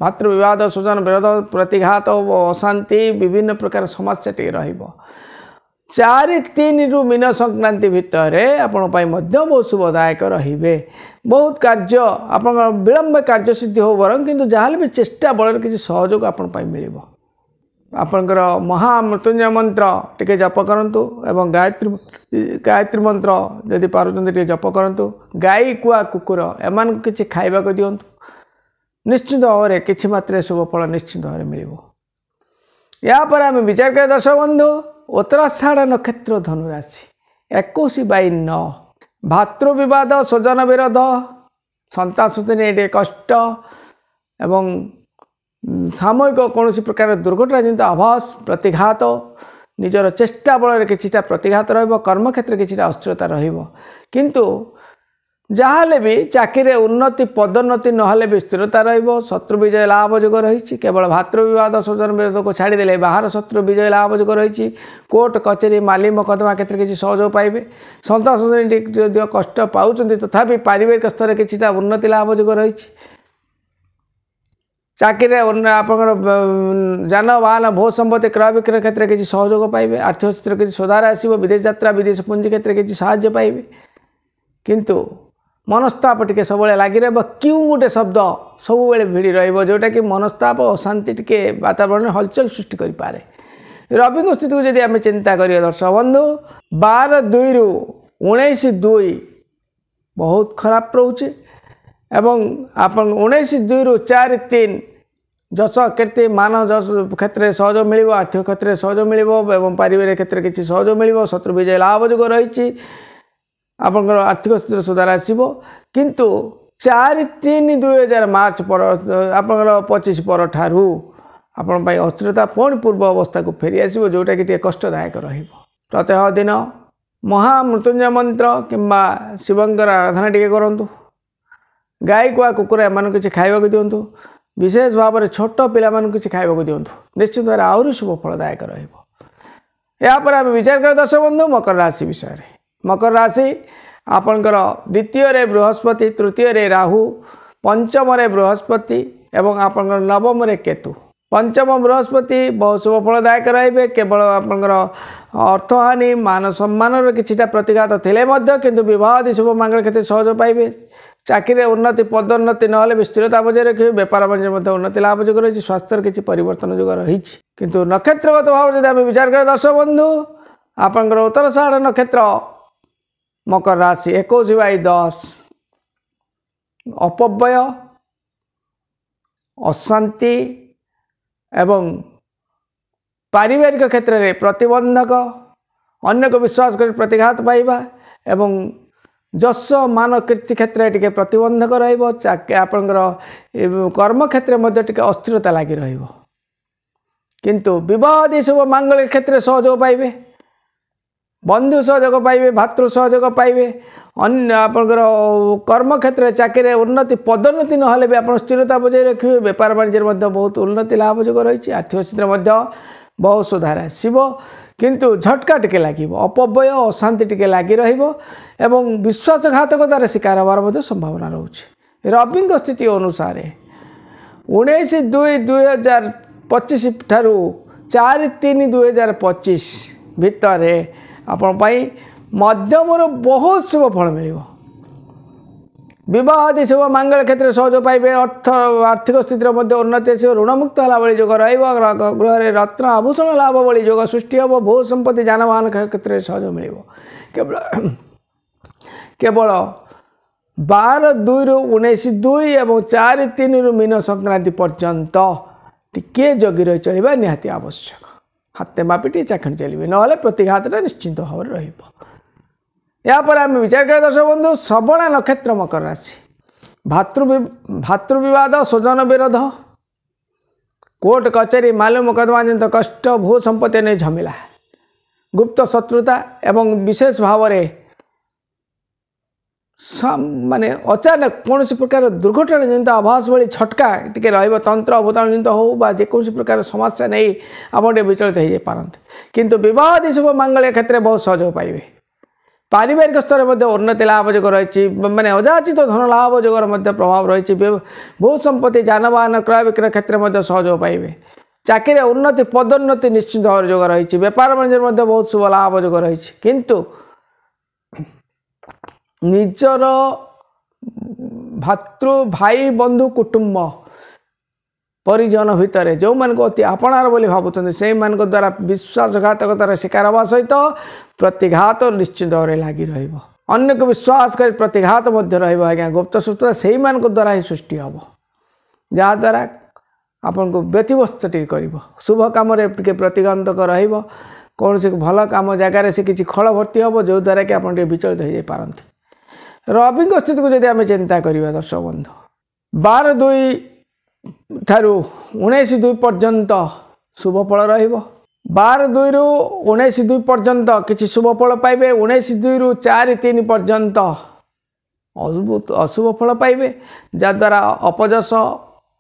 भातृ विवाद स्वजन विरोध प्रतिघात अशांति विभिन्न प्रकार समस्या टी 4/3 रु मीन संक्रांति भितर आपण बहुत शुभदायक रे बहुत कार्य आप विलंब कार्य सिद्धि हो बर किंतु जहाँ भी चेष्टा बल किसी सहयोग आपण मिल आपणकर महामृत्युंजय मंत्र टिके जप करूँ एवं गायत्री मंत्र जदि पार्टी जप करूँ गाई कुआ कुकुर एम किसी खाइबा को दिंतु निश्चित भाव में किसी मात्रा शुभ फल निश्चित भाव में मिल यापर आम विचार करें दर्शक बंधु उत्तराषाढ़ नक्षत्र धनुराशि 21/9 भातृ विवाद स्वजन विरोध संतान सुधि कष्ट एवं सामयिक कौन प्रकार दुर्घटना जनित आभास प्रतिघात निजर चेष्टा बल कि प्रतिघात कर्मक्षेत्र किसी अस्थिरता किंतु जहाँ भी चाकरी उन्नति पदोन्नति ना भी स्थिरता शत्रु विजय लाभ जोग रही केवल भातृ विवाद स्वजन विरोध को छाड़दे बाहर शत्रु विजय लाभ जोग रही कोर्ट कचेरी माली मकदमा क्षेत्र किसी सहयोग पाइबे संतान कष्ट पाँच तथापि पारिवारिक स्तर किसी उन्नति लाभ जोग रही चाकरी आप जानवाहन भो संपत्ति क्रय विक्रय क्षेत्र किसी सहयोग पाइबे आर्थिक स्थिति किसी सुधार आसो विदेश यात्रा विदेश पुंजी क्षेत्र किसी साहाय्य पाइबे किंतु मनस्ताप टिके सब लगी क्यों गोटे शब्द सब भिड़ी रोटा कि मनस्ताप अशांति टिके वातावरण हलचल सृष्टि करें रवि स्थिति को जब आम चिंता करिए दर्शक बंधु 12/2 रु 19/2 बहुत खराब रोचे एवं आप 19/2 रु 4/3 जस कीर्ति मान जस क्षेत्र में सहयोग मिल आर्थिक क्षेत्र में सहयोग मिल पारिवारिक क्षेत्र में किसी सहयोग मिल शत्रु विजय लाभ जोग रही आपंकर आर्थिक स्थिति सुधार आसो किंतु 4/3/2000 मार्च पर आपंकर 25 पर ठारू आपण अस्थिरता पुणी पूर्व अवस्था को फेरी आसो जोटा कि कष्टदायक प्रत्यह दिन महामृत्युंजय मंत्र किंबा शिवंकर आराधना टे करूँ गाई कुआ कुकुर एम किसी खाइबा दिंतु विशेष भाव में छोट पिला किसी खाइबा दिंतु निश्चित भाव आहरी शुभ फलदायक यापर आम विचार कर दर्शक बंधु मकर राशि विषय में मकर राशि आपणकर द्वितीय रे बृहस्पति तृतीय रे राहु पंचम बृहस्पति एवं आपण नवम केतु। पंचम बृहस्पति बहुत शुभ फलदायक रे केवल आपंकर अर्थहानि मान सम्मान किछिटा प्रतिघात थिले किंतु विवाह आदि शुभ मंगल क्षेत्र सहज पाइबे। चाकरी उन्नति पदोन्नति ना भी स्थिरता बजाय रखिए। बेपार वाणिज्य उन्नति लाभ जो रही। स्वास्थ्य किसी परिवर्तन जो रही किंतु नक्षत्रगत भाव जब आम विचार करें दर्शक बंधु आपंकर उत्तराषाढ़ नक्षत्र मकर राशि 21/10 अपव्यय अशांति एवं पारिवारिक क्षेत्र में प्रतिबंधक अन्य को विश्वास कर प्रतिघात पाइबा एवं जस मान कीर्ति क्षेत्र टिके प्रतिबंधक रहा। कर्म क्षेत्र में अस्थिरता लगी किंतु विवाह आदि शुभ मांगलिक क्षेत्र सहयोग पाइबे। बंधु सहयोग पाइबे भातृ सहयोग पाइबे। अन्य आपंकर कर्म क्षेत्र चाकरी उन्नति पदोन्नति ना भी आप स्थिरता बजाय रखिए। बेपार वाणिज्य बहुत उन्नति लाभ जो रही। आर्थिक स्थिति बहुत सुधार आसब किंतु झटका टिके लगे अपव्यय अशांति टिके लगी एवं विश्वासघातकतार शिकार होवार संभावना रोचे। रवि स्थिति अनुसार 19/2/2025 ठारू 4/3/2025 भितर आपण मध्यम बहुत शुभ फल मिल। विवाह आदि शुभ मंगल क्षेत्र सहयोग पाइबे। आर्थिक स्थिति उन्नति आस ऋणमुक्त होगा जोग गृह रत्न आभूषण लाभ भली जोग सृष्टि हम। भू संपत्ति जानवाहन क्षेत्र में सहयोग मिल। केवल 12/2/19/2 और 4/3 मीन संक्रांति पर्यंत टिके जगी रही चलवा निहाती आवश्यक। हाथे मापी चाखणी चलिए ना प्रतिघातटा निश्चिंत भाव यापर आम विचार करें दर्शक बंधु श्रवणा नक्षत्र मकर राशि भातृविवाद स्वजन विरोध कोर्ट कचेरी मालूम मुकदमा जन कष्ट भू संपत्ति नहीं झमेला गुप्त शत्रुता एवं विशेष भाव माने अचानक कौन प्रकार दुर्घटना जनित आभास भली छटका टी रंत्र अभूताणु जनित हो जेकोसी प्रकार समस्या नहीं आप विचलित हो पारते किंतु विवाह आदि शुभ मांगल्य क्षेत्र बहुत सहयोग पाइबे। पारिवारिक स्तर में उन्नति लाभ जो रही माने अजाचित धन लाभ जो प्रभाव रही। भू संपत्ति जानवाहन क्रय विक्रय क्षेत्र में सहयोग पाइबे। चाकरी उन्नति पदोन्नति निश्चित भाव जो रही। बेपार वाणिज्य बहुत शुभ लाभ जो रही किंतु निजर भातृ भाई बंधु कुटुंब परिजन भितर जो मान अति आपणार बोली भावुं से द्वारा विश्वासघातकतार शिकार होगा सहित प्रतिघात निश्चित भाव लगी रन्य को विश्वास कर प्रतिघात आज्ञा गुप्त शत्रुता से द्वारा ही सृष्टि हम जहाद्वारा आपन को व्यतिव्यस्त कर शुभ कम प्रतिबंधक कौन से भल कम जगार से किसी खल भर्ती हम जो द्वारा कि आप विचलित हो पारती। रवि स्थिति को जब आम चिंता करवा दर्शक बंधु 12/2 ठारू 19/2 पर्यंत शुभ फल रहिबो। 12/2 पर्यंत किसी शुभ फल पाइबे। 19/2 4/3 पर्यंत अशुभ फल पाइबे जद्वारा अपजस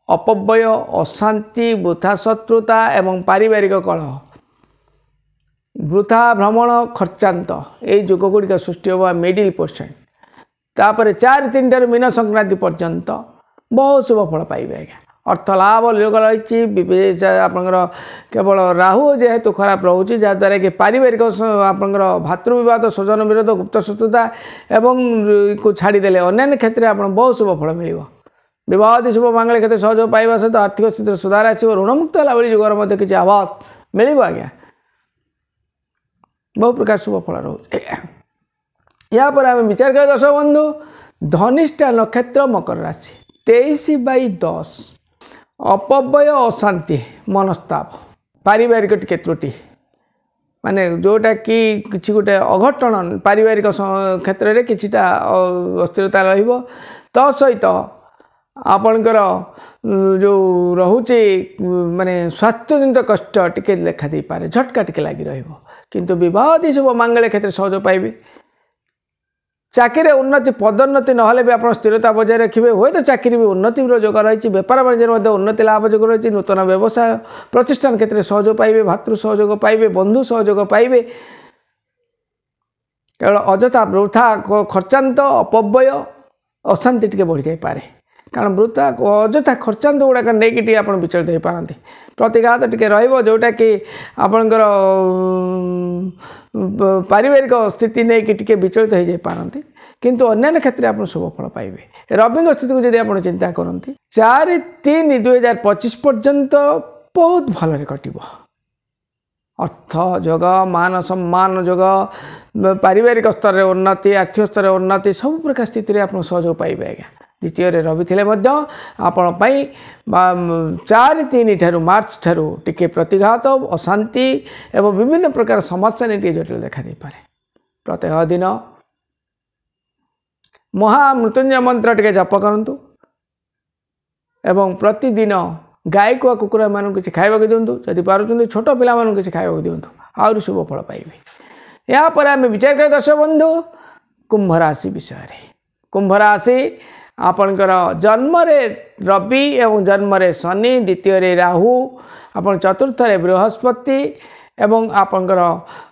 अपव्यय अशांति वृथा शत्रुता एवं पारिवारिक कलह वृथा भ्रमण खर्चांत यही जुग गुड़िक सृष्टि होगा मिडिल परसेंट। तापर 4/3 मीन संक्रांति पर्यंत बहुत शुभ फल पाइबे आज्ञा। अर्थ लाभ योग रही आपंकर केवल राहु जेहेतु खराब रोचे जहाद्वारा कि पारिवारिक आपंकर भातृविवाद स्वजन विरोध गुप्त शत्रुता एवं को छाड़देले अन्य क्षेत्र में आप बहुत शुभ फल मिल। विवाह आदि शुभ मांगल्य क्षेत्र सहयोग पाइबा सहित आर्थिक स्थिति सुधार आसो ऋणमुक्त लाभ जुगर किसी आभास मिल आज्ञा। बहु प्रकार शुभ फल रोचे। या पर आम विचार करें दर्शक बंधु धनिष्ठा नक्षत्र मकर राशि 23/10 अपव्यय अशांति मनस्ताप पारिवारिक टिके त्रुटि माने जोटा कि किसी गोटे अघटन पारिवारिक क्षेत्र में किछिटा अस्थिरता रहिबो तो सहित आपणकर जो रोचे माने स्वास्थ्य जनित कष्ट टिके लेखा दे पारे झटका टिके लगी रहिबो किंतु विवाह आदि शुभ मांगल्य क्षेत्र सहयोग पाइबे। चाकरी उन्नति पदोन्नति ना भी आप स्थिरता बजाय रखिए हे तो चाकरी भी उन्नति जोग रही। बेपार वाणिज्य उन्नति लाभ जो रही। नूतन व्यवसाय प्रतिष्ठान क्षेत्र में सहयोग पाइबे। भातृ सहयोग पाइबे बंधु सहयोग पाइबे। केवल अजथा वृथा खर्चांत अपव्यय अशांति टिके बढ़ी जाए पारे कारण वृथा अଯଥା खर्चांत गुड़ाक नहीं आप विचलित हो पारती प्रतिघात टी रोटा कि आपणकर पारिवारिक स्थिति नहीं टी विचलित हो पारती किंतु अन्य क्षेत्र में आप शुभ फल पाइबे। रवि स्थिति को जब आप चिंता करती 4-3-2025 पर्यंत बहुत भल कटिब अर्थ जोग मान सम्मान जोग पारिवारिक स्तर में उन्नति आर्थिक स्तर में उन्नति सब प्रकार स्थिति आप सहयोग पाइबे आज्ञा। द्वितीय रवि थे आपण 4-3 ठारू मार्च ठारू टिके प्रतिघात अशांति एवं विभिन्न प्रकार समस्या नहीं जटिल देखा दे पारे। प्रत्येक दिन महामृत्युंजय मंत्र टे जप करूँ एवं प्रतिदिन गाय को कुकुर मान किसी खावा दिंतु जदि पार्टी छोट पिला किसी खावा दिंतु आहुरी शुभ फल पाइबे। यापर आम विचार करें दर्शक बंधु कुंभ राशि विषय कुंभ राशि आपणकर जन्म रवि एवं जन्म शनि द्वितीय राहु आपण चतुर्थ बृहस्पति एवं आपणकर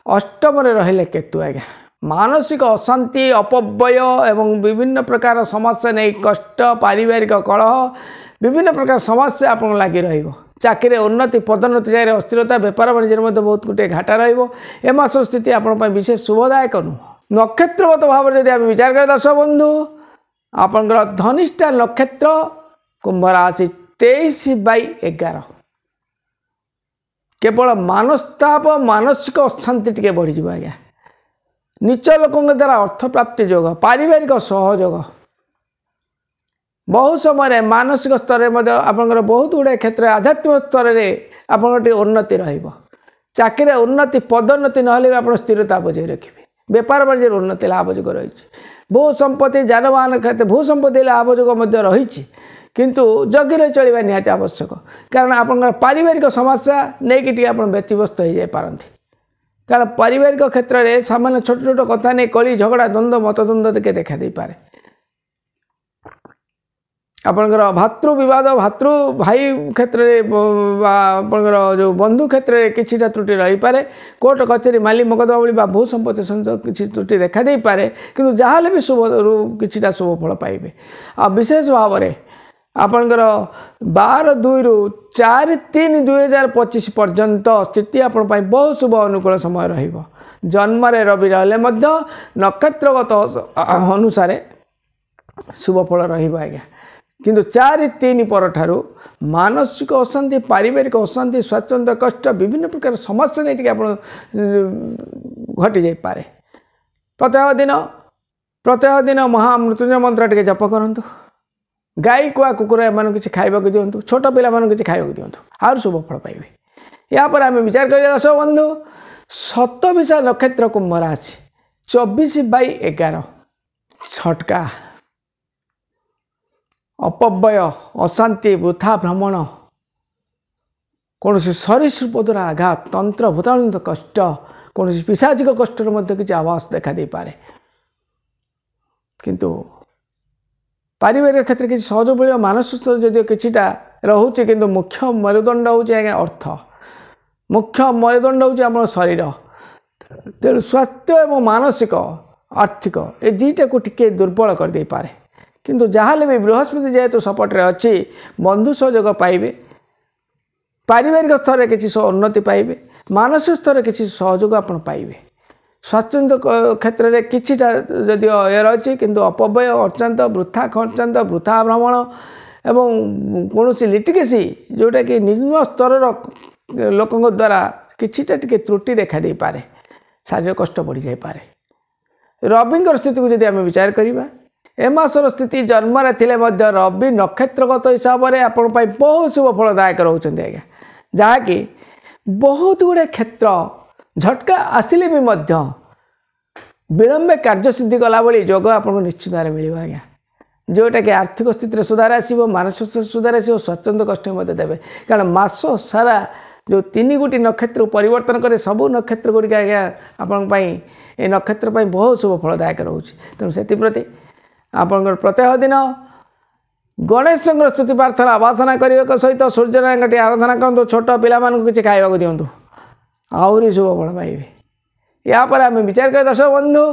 अष्टम रहिले केतु आज्ञा। मानसिक अशांति अपव्यय एवं विभिन्न प्रकार समस्या नहीं कष्ट पारिवारिक कलह विभिन्न प्रकार समस्या आप लगी चाकरी उन्नति पदोन्नति जगह अस्थिरता बेपार वाणिज्य बहुत गोटे घाटा रस स्थिति आप विशेष शुभदायक नुह। नक्षत्रगत भाव में जब आम विचार करें दर्शक बंधु आपंकर धनिष्ठा नक्षत्र कुंभ राशि 23/11 केवल मनस्ताप मानसिक अशांति टिके बढ़ी आज्ञा। नीच लोकों द्वारा अर्थ प्राप्ति योग पारिवारिक सहयोग बहुत समय मानसिक स्तर में आपंकर बहुत गुड़े क्षेत्र आध्यात्मिक स्तर में आपंकर उन्नति चाकरी उन्नति पदोन्नति ना आप स्थिरता बजाय रखिए बेपार बाणिज्य उन्नति लाभयोग रही भू संपत्ति जानवाहन क्षेत्र भू संपत्ति लाभयोग रही किंतु जगी रही चलवा निहाती आवश्यक कारण आपंकर पारिवारिक समस्या नहीं आप व्यतिव्यस्त हो जाए पारती कारण पारिवारिक क्षेत्र में सामान्य छोट छोट कथा नहीं कली झगड़ा द्वंद्व मतद्वंद्व के देखा दे पारे। आपंकर भातृ विवाद भातृ भाई क्षेत्र में आपंकर जो बंधु क्षेत्र में किसी त्रुटि रही पारे कोर्ट कचेरी माली मकदमा भली भू संपत्ति सहित किसी त्रुटि देखा दे पारे किंतु जहाँ भी शुभ किसी शुभ फल पाइबे। आ विशेष भाव में आपंकर 12/2-4-3-2025 पर्यंत स्थिति आपण बहुत शुभ अनुकूल समय रहिबो। जन्म रवि रहिले नक्षत्रगत अनुसार शुभ फल रहिबो आज्ञा किंतु 4-3 पर ठारू मानसिक अशांति पारिवारिक अशांति स्वाच्छंद कष्ट विभिन्न प्रकार समस्या नहीं आप घटी जाई पारे। प्रत्येक दिन महामृत्युंजय मंत्र टे जप करूँ गाय को कुकुर एम किसी खावा दिंतु छोट पिला किसी खावा दिंतु आर शुभ फल पाइबे। यापर आम विचार करिए दर्शक बंधु शतभिषा नक्षत्र कुंभ राशि 24/11 छटका अपव्यय अशांति वृथा भ्रमण कौन सरीसृप द्वारा आघात तंत्र भूताणुजनित कष्ट कौन पिशाचिक कष्ट किसी आवास देखा दे पारे किंतु पारिवारिक क्षेत्र किसी सहयोग मिले मानसिक स्तर जदिव किछिटा रोचे कि मुख्य मेरुदंड हूँ आज्ञा अर्थ मुख्य मेरुदंड हूँ आम शरीर तेणु स्वास्थ्य एवं मानसिक आर्थिक ये दुईटा को टिके दुर्बल कर दे पारे किंतु जहाँ भी बृहस्पति जेहेतु सपोर्ट अच्छी बंधु सहयोग पाइबे पारिवारिक स्तर में किसी उन्नति पाइबे मानसिक स्तर में किसी सहयोग आप पाइबे। स्वास्थ्य क्षेत्र में किछिटा जदि ये रही किंतु अपव्यय अर्चांत वृथा खर्चांत वृथा भ्रमण एवं कौन लिटिगेसी जोटा कि निम्न स्तर लोकों द्वारा किछिटा टिके त्रुटि देखा दे पारे शारीरिक कष्ट बढ़ी जाए पारे। रविंकर स्थिति को जब आम विचार करवा ए मासर स्थिति जन्म रवि नक्षत्रगत हिसाब से आपण बहुत शुभ फलदायक रोचते आज्ञा जहाँकि बहुत गुड़े क्षेत्र झटका आसिले भी विलंबे कार्यसिद्धि कला भली योग आपको निश्चित भाव मिल आज्ञा जोटा कि आर्थिक स्थिति सुधार आसो मानसिक स्थिति सुधार आसो स्वच्छंद कष्ट देवे कारण मास सारा जो 3 गोटी नक्षत्र परिवर्तन करे सबू नक्षत्र गुड़िक आज्ञा आपण ए नक्षत्र बहुत शुभ फलदायक रोचे तेणु से आपंकर प्रत्येक दिन गणेश स्तुति प्रार्थना आवासना करने सहित सूर्यनारायण की आराधना करूँ छोट पिला किसी खावा दिंतु आहुरी शुभ फल पाइबे। यापर आम विचार करें दर्शक बंधु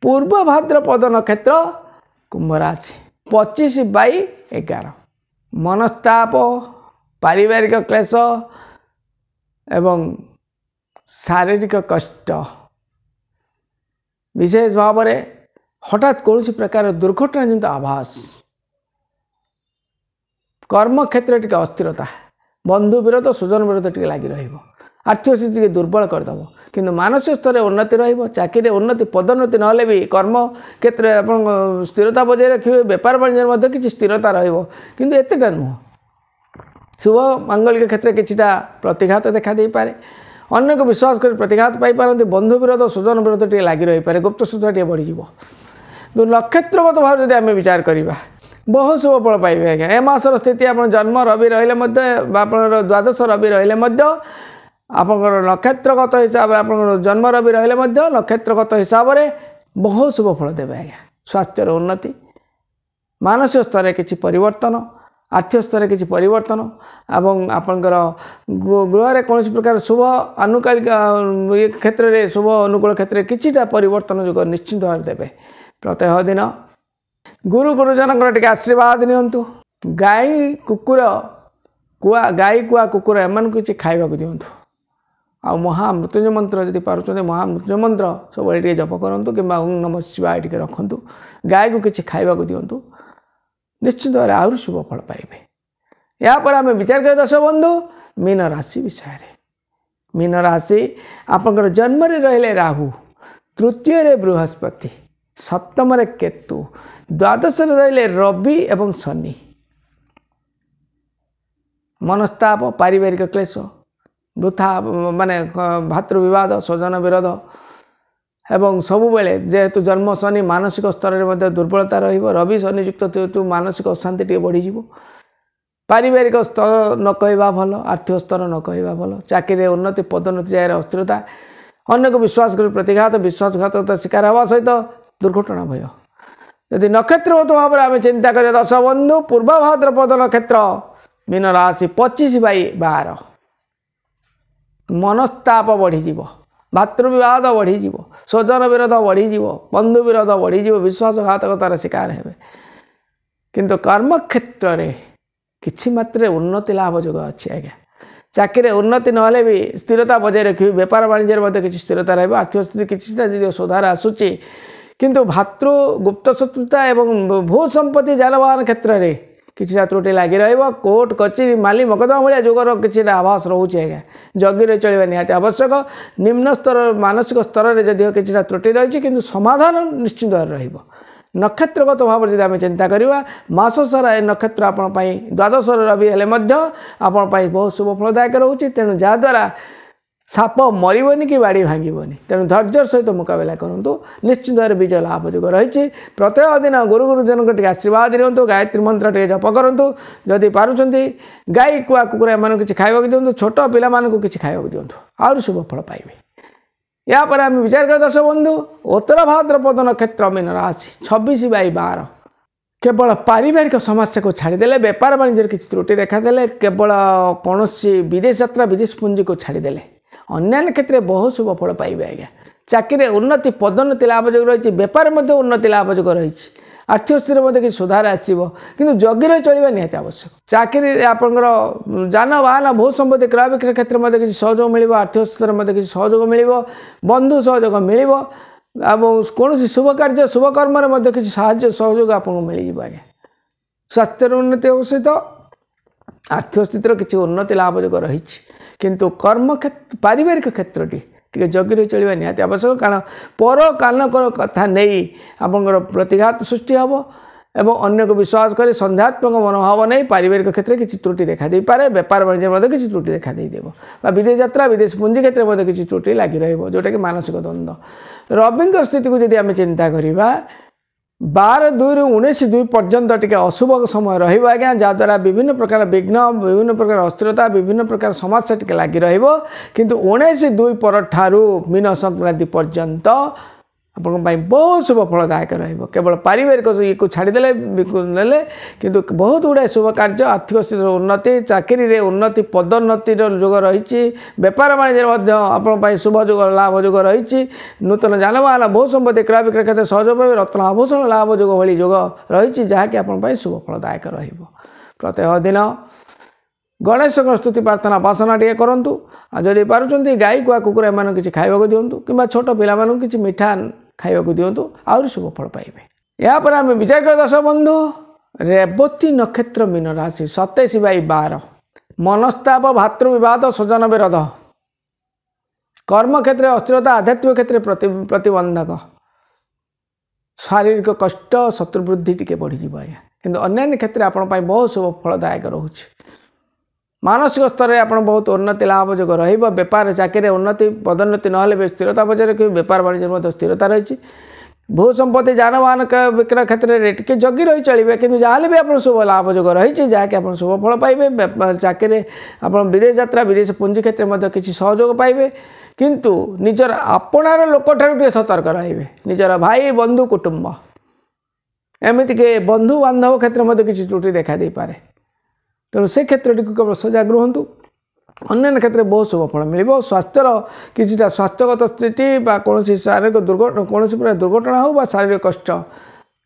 पूर्व भाद्रपद नक्षत्र कुंभ राशि 11 मनस्ताप पारिवारिक क्लेश एवं शारीरिक कष्ट विशेष भाव में हठात कौन प्रकार दुर्घटना जमी आभास कर्म क्षेत्र टी अस्थिरता बंधु विरोध स्वजन विरोध टी लगी आर्थिक स्थिति दुर्बल करदेव किंतु मानसिक स्तर में उन्नति चाकरी उन्नति पदोन्नति ना भी कर्म क्षेत्र आप स्थिरता बजाय रखिए बेपार वाणिज्य किसी स्थिरता रही एतटा नुह शुभ मांगलिक क्षेत्र में किसी प्रतिघात देखा दे पारे अन्य को विश्वास कर प्रतिघात पाई बंधु विरोध स्वजन विरोध टी लगी रही है गुप्त शत्रुता टी बढ़ी नक्षत्रगत भाव जब आम विचार करवा बहुत शुभ फल पाइबे आज्ञा ए मासर स्थिति आप जन्म रवि रहिले आप द्वादश रवि रहिले आपंकर नक्षत्रगत हिसाब से आप जन्म रवि रहिले नक्षत्रगत हिसाब से बहुत शुभ फल देवे आज्ञा स्वास्थ्यर उन्नति मानसिक स्तर में किसी परिवर्तन आर्थिक स्तर में किसी परिवर्तन एवं आपंकर गृह कौन प्रकार शुभ आनुकालिक क्षेत्र में शुभ अनुकूल क्षेत्र में किछिटा परिवर्तन जो निश्चित भाव देवे प्रत्यह दिन गुरु गुरुजन टे आशीर्वाद नियंतु गाई कुकुर कुआ गाई कुआ कुकुर एम किसी खावा दिंतु आ महामृत्युंजय मंत्र जब पार्टी महामृत्युंजय मंत्र सब जप करूँ कि ओं नमः शिवाय टे रखु गाय को किसी खावा दिंतु निश्चित भाव आहरी शुभ फल पाइबे। यापर आम विचार कर दर्शक बंधु मीन राशि विषय मीन राशि आपंकर जन्म रहिले राहु तृतीय बृहस्पति सप्तम केतु द्वादश रहिले रवि एवं शनि मनस्ताप पारिवारिक क्लेश वृथा माने भातृ विवाद स्वजन विरोध एवं सब बेले जेहेतु जन्म शनि मानसिक स्तर में दुर्बलता रवि शनि युक्त मानसिक अशांति टे बढ़ी पारिवारिक स्तर न कहवा भल आर्थिक स्तर न कहवा भल चाकरी उन्नति पदोन्नति जाए अस्थिरता अन्य को विश्वास कर प्रतिघात विश्वासघातकता शिकार हवा सहित दुर्घटना भय यदि नक्षत्रगत भाव में आम चिंता करें दर्शक बंधु पूर्व भाद्रपद नक्षत्र मीन राशि 25/12 मनस्ताप बढ़ीज भातृविवाद बढ़ीज स्वजन विरोध बढ़ीज बंधु विरोध बढ़ीज विश्वासघातकतार शिकार हे किंतु कर्म क्षेत्र में किछि मात्रे उन्नति लाभ जोग अच्छी आज्ञा चाकरी उन्नति ना भी स्थिरता बजाय रखिए बेपार वाणिज्य किसी स्थिरता रही आर्थिक स्थिति किसी सुधार आसूची किंतु भातृ गुप्त शत्रुता एवं भू संपत्ति जानवाहन क्षेत्र में किसी त्रुटि लगी कोर्ट कचेरी माली मकदमा भाया जुगर किसी आभास रोचे आज्ञा जगी चलवा निहाती आवश्यक निम्न स्तर मानसिक स्तर में जदिव किसी त्रुटि रही कि समाधान निश्चित रही नक्षत्रगत भाव में आम चिंता करवा मास सारा नक्षत्र आपण द्वादश रवि हेले आपण बहुत शुभ फलदायक रोचे तेणु जहाद्वारा साप मरबनी कि बाड़ी भांगनी तेणु धैर्य सहित मुकाबला करूँ निश्चित भाव विजय लाभ जोग रही प्रत्येक दिन गुरु गुरुजन टे आशीर्वाद दिंतु गायत्री मंत्र टे जप करूँ जदि पार्टी गाई कुआ कुकुर एम किसी खावा दिंतु छोट पिला किसी खावा दिंतु आहरी शुभ फल पाइबे। यापर आम विचार कर दर्शक बंधु उत्तर भाद्रपद नक्षत्र मीन राशि 26/12 केवल पारिवारिक समस्या को छाड़देले बेपार वाणिज्य किसी त्रुटि देखादे केवल कौन विदेश यात्रा विदेश पूंजी को छाड़देले अन्य क्षेत्र में बहुत शुभ फल पाइबे आज्ञा चाकरी उन्नति पदोन्नति लाभ जोग रही बेपार उन्नति लाभ जोग रही आर्थिक स्थिति में किसी सुधार आसो कि जगी रही चलवा निहाती आवश्यक चाकरी आपंकर जानवाहन भू संपत्ति क्रय विक्रय क्षेत्र में किसी सहयोग मिल आर्थिक स्थिति में किसी सहयोग मिल बंधु सहयोग मिल कौन शुभ कार्य शुभ कर्म किसी साहाय्य सहयोग आपको मिल आज्ञा स्वास्थ्य उन्नति सहित आर्थिक स्थितिर किसी उन्नति लाभ जोग रही किंतु कर्म क्षेत्र पारिवारिक क्षेत्रटी टे जगी रही चलवा निहाती आवश्यक कारण पर कानक कथा नहीं आपंकर प्रतिघात सृष्टि हम एवं अन्य को विश्वास कर संध्यात्मक मनोभाव नहीं पारिवारिक क्षेत्र में किसी त्रुटि देखा दे पारे बेपार वाणिज्य किसी त्रुटि देखा देव विदेश यात्रा विदेश पूंजी क्षेत्र में किसी त्रुटि लगी रोटा कि मानसिक द्वंद्व रवि स्थिति को जब आम चिंता करवा 12/2 पर्यंत टी अशुभ समय रहा आज्ञा जहाद्वारा विभिन्न प्रकार विघ्न विभिन्न प्रकार अस्थिरता विभिन्न प्रकार समस्या टी लगी रु 19/2 पर मीन संक्रांति पर्यंत आपन बहुत शुभ फलदायक रहिबो। केवल पारिवारिक को छाड़देले नेले किंतु बहुत गुड़ाए शुभ कार्य आर्थिक स्थिति उन्नति चाकरी रे उन्नति पदोन्नति जोग रही बेपार वाणिज्य आपण शुभ जोग लाभ जोग रही नूतन जानवाहन भू संपत्ति क्रय विक्रय क्षेत्र सहयोग पाइबे रत्न आभूषण लाभ जोग भली जोग रही जहाँकि आपण शुभ फलदायक रहिबो। प्रत्येक दिन गणेश स्तुति प्रार्थना उपासना टे करूँ जदि पार्टी गाई कुआ कुकुर एम किसी खाइबा दिंतु कि छोट पिला किसी मिठा खाइबा दिंतु आहुरी शुभ फल पाइबे। यापर आम विचार कर दर्शक बंधु रेवती नक्षत्र मीन राशि 27/12 मनस्ताप भातृ विवाद स्वजन विरोध कर्म क्षेत्र अस्थिरता आध्यात्मिक क्षेत्र प्रतिबंधक शारीरिक कष्ट शत्रुवृद्धि टी बढ़ीज आज्ञा किंतु अन्य क्षेत्र आपण बहुत शुभ फलदायक रोचे। मानसिक स्तर में आप बहुत उन्नति लाभ जोग रेपार चाकरी उन्नति पदोन्नति ना स्थिरता बजाय रखिए बेपार वाणिज्य स्थिरता रही भू संपत्ति जानवाहन विक्रय क्षेत्र में टी जगी रही चलिए कि जहाँ भी आप शुभ लाभ जोग रही जहाँकि आप शुभ फल पाइबे चाकरी आप विदेश यात्रा विदेश पुंजी क्षेत्र में किसी सहयोग पाइबे किंतु निजर आपणार लोक ठार सतर्क रहिबे निजर भाई बंधु कुटुंब एमती के बंधु बांधव क्षेत्र में किसी त्रुटि देखा दे पारे तेणु से क्षेत्र टी केवल सजग रुहतु अन्य क्षेत्र बहुत शुभ फल मिल स्वास्थ्यर किसी स्वास्थ्यगत स्थिति कौन शारीरिक दुर्घटना कौन प्रकार दुर्घटना हो शारीरिक कष्ट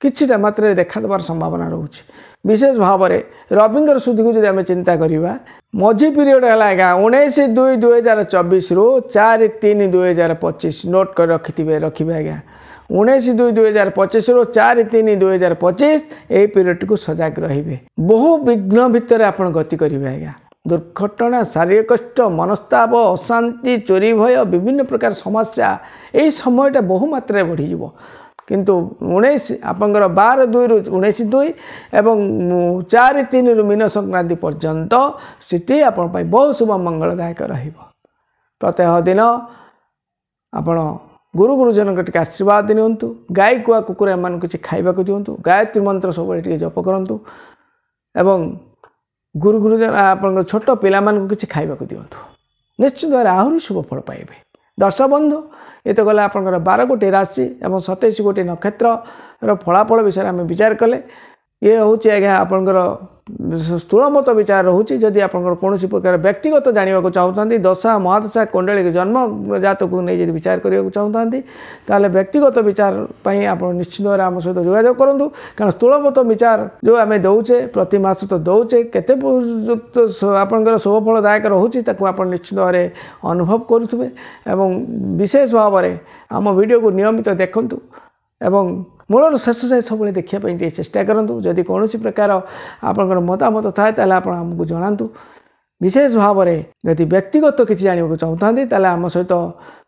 किसी मात्रा देखा देवार संभावना रोचे। विशेष भाव में रविंगर सुधी को जब आम चिंता करवा मझी पीरियड है आज्ञा 19/2/2024 रु 4/3/2025 नोट कर रखिथे आज्ञा 19/2/2025 रु 4/3/2025 यही पीरियड को सजग रे बहु विघ्न भितर आप गति करेंगे आज्ञा दुर्घटना शारीरिक कष्ट मनस्ताप अशांति चोरी भय विभिन्न प्रकार समस्या यही समयटा बहु मात्रा बढ़ीज किंतु 19 आपंकर 12/2 रु 19/2 एवं 4/3 रु मीन संक्रांति पर्यंत स्थिति आपण बहुत शुभ मंगलदायक रहिबो। प्रत्येक दिन आपण गुरु गुरुजन के आशीर्वाद नियंतु गाई कुआ कुकुर एम किसी खाइबा दिंतु गायत्री मंत्र सब जप करूँ एवं गुरु गुरुजन आप छोट पिला किसी खाइबा दिंतु निश्चित भाव आहुरी शुभ फल पाइबे। दर्शक बंधु ये तो गला आप 12 गोटी राशि और 27 गोटी नक्षत्र फलाफल विषय आम विचार कले ये हूँ आज्ञा आपंकर स्थूलमत विचार रोचे जदि आप कौन प्रकार व्यक्तिगत जानवा चाहते दशा महादशा कुंडली जन्म जात को नहीं विचार करने चाहते ताले व्यक्तिगत विचार आप निश्चित भाव आम सहित जोगाजोग करूँ कारण स्थूलमत विचार जो आम दौचे प्रति मास तो दौचे केते आपंकर शुभ फलदायक रोचे आप निश्चित भाव अनुभव करुवे एवं विशेष भाव में आम वीडियो को नियमित देखूँ एवं मूल शेष जाए सब देखापी चेष्टा करूँ जदि कौन प्रकार आपंकर मतामत थाए आप आमको जनातु विशेष भाव में यदि व्यक्तिगत किसी जानवा चाहते आम सहित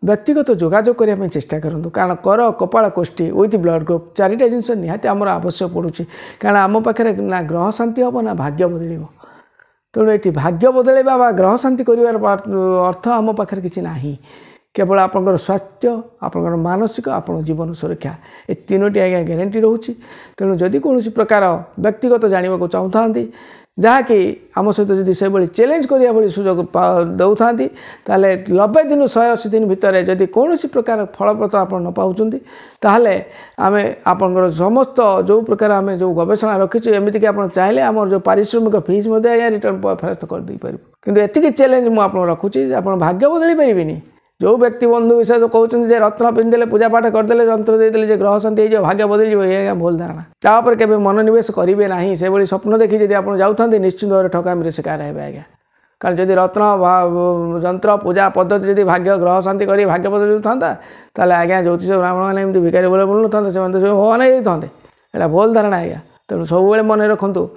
व्यक्तिगत जोगाजोग करने चेष्टा करूँ कारण कर कपाल कोष्ठी विथ ब्लड ग्रुप चारिटा जिनस निहाती आमर आवश्यक पड़ुछि कारण आम पाखे ना ग्रह शांति हम ना भाग्य बदल तेणु ये भाग्य बदलवा ग्रह शांति कर अर्थ आम पाखे किसी ना केवल आपंकर स्वास्थ्य आपंकर मानसिक आप जीवन सुरक्षा ये तीनोटी आज्ञा ग्यारंटी रोचे। तेणु जदि कौन प्रकार व्यक्तिगत जानवा चाहते जहाँकि आम सहित जदि से चैलेंज करिया भली सुजोग दौथा ताले 90 दिन 180 दिन भितर जदि कौन प्रकार फलप्रद आप न पाउछंती ताहले आमे आपनकर समस्त जो प्रकार आम जो गवेषणा रखीचु एमती कि आप चाहिए आम जो पारिश्रमिक फीस रिटर्न फेरस्त कर दे पार किंतु एतिकी चैलेंज मुझे आप रखुची आप भाग्य बदल पारे जो व्यक्ति बंधु विशेष कहते रत्न पिंधे पूजा पाठ करदे जंत्र देते ग्रह शांति हो भाग्य बदल ये भूल धारणा तापर के मनोनिवेश करेंगे ना से भाई स्वप्न देखी जब आप जाते निश्चित भाव ठकामी शिकार है आज्ञा कारण जदि रत्न जंत्र पूजा पद्धति जदि भाग्य ग्रह शांति कर भाग्य बदल था ताले आज्ञा ज्योतिष ब्राह्मण मैंने भिकारी बोले बोलू था से भगवान होते यहाँ भूल धारणा आज्ञा तेणु सब मन रखु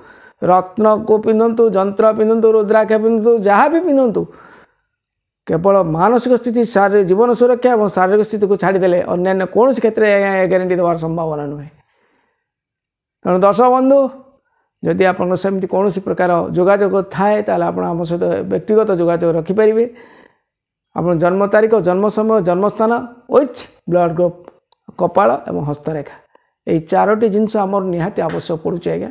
रत्न को पिंधतु जंत्र पिंधतु रुद्राक्ष पिंधतु जहाँ भी पिंधतु केवल मानसिक स्थिति शारीरिक जीवन सुरक्षा और शारीरिक स्थिति को छाड़देले अन्य कौन क्षेत्र में ग्यारंटी देवार संभावना नुहे। तेणु दर्शक बंधु जदि आपमती कौन प्रकार जोगाजोग थाए आम सहित व्यक्तिगत जोगाजोग रखिपारे आप जन्म तारीख जन्म समय जन्मस्थान विथ ब्लड ग्रुप कपाल और हस्तरेखा यही 4टी जिनस आमर निहाती आवश्यक पड़ुछि आज्ञा।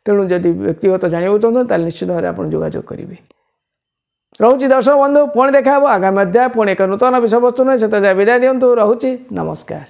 तेणु जदि व्यक्तिगत जानवा चाहते निश्चित भाव आप जोगाजोग करेंगे। रोची दर्शक बंधु पुणी देखा आगामी अध्याय पुणी एक नूतन विषय वस्तु नहीं से विदाय दिंतु रोची नमस्कार।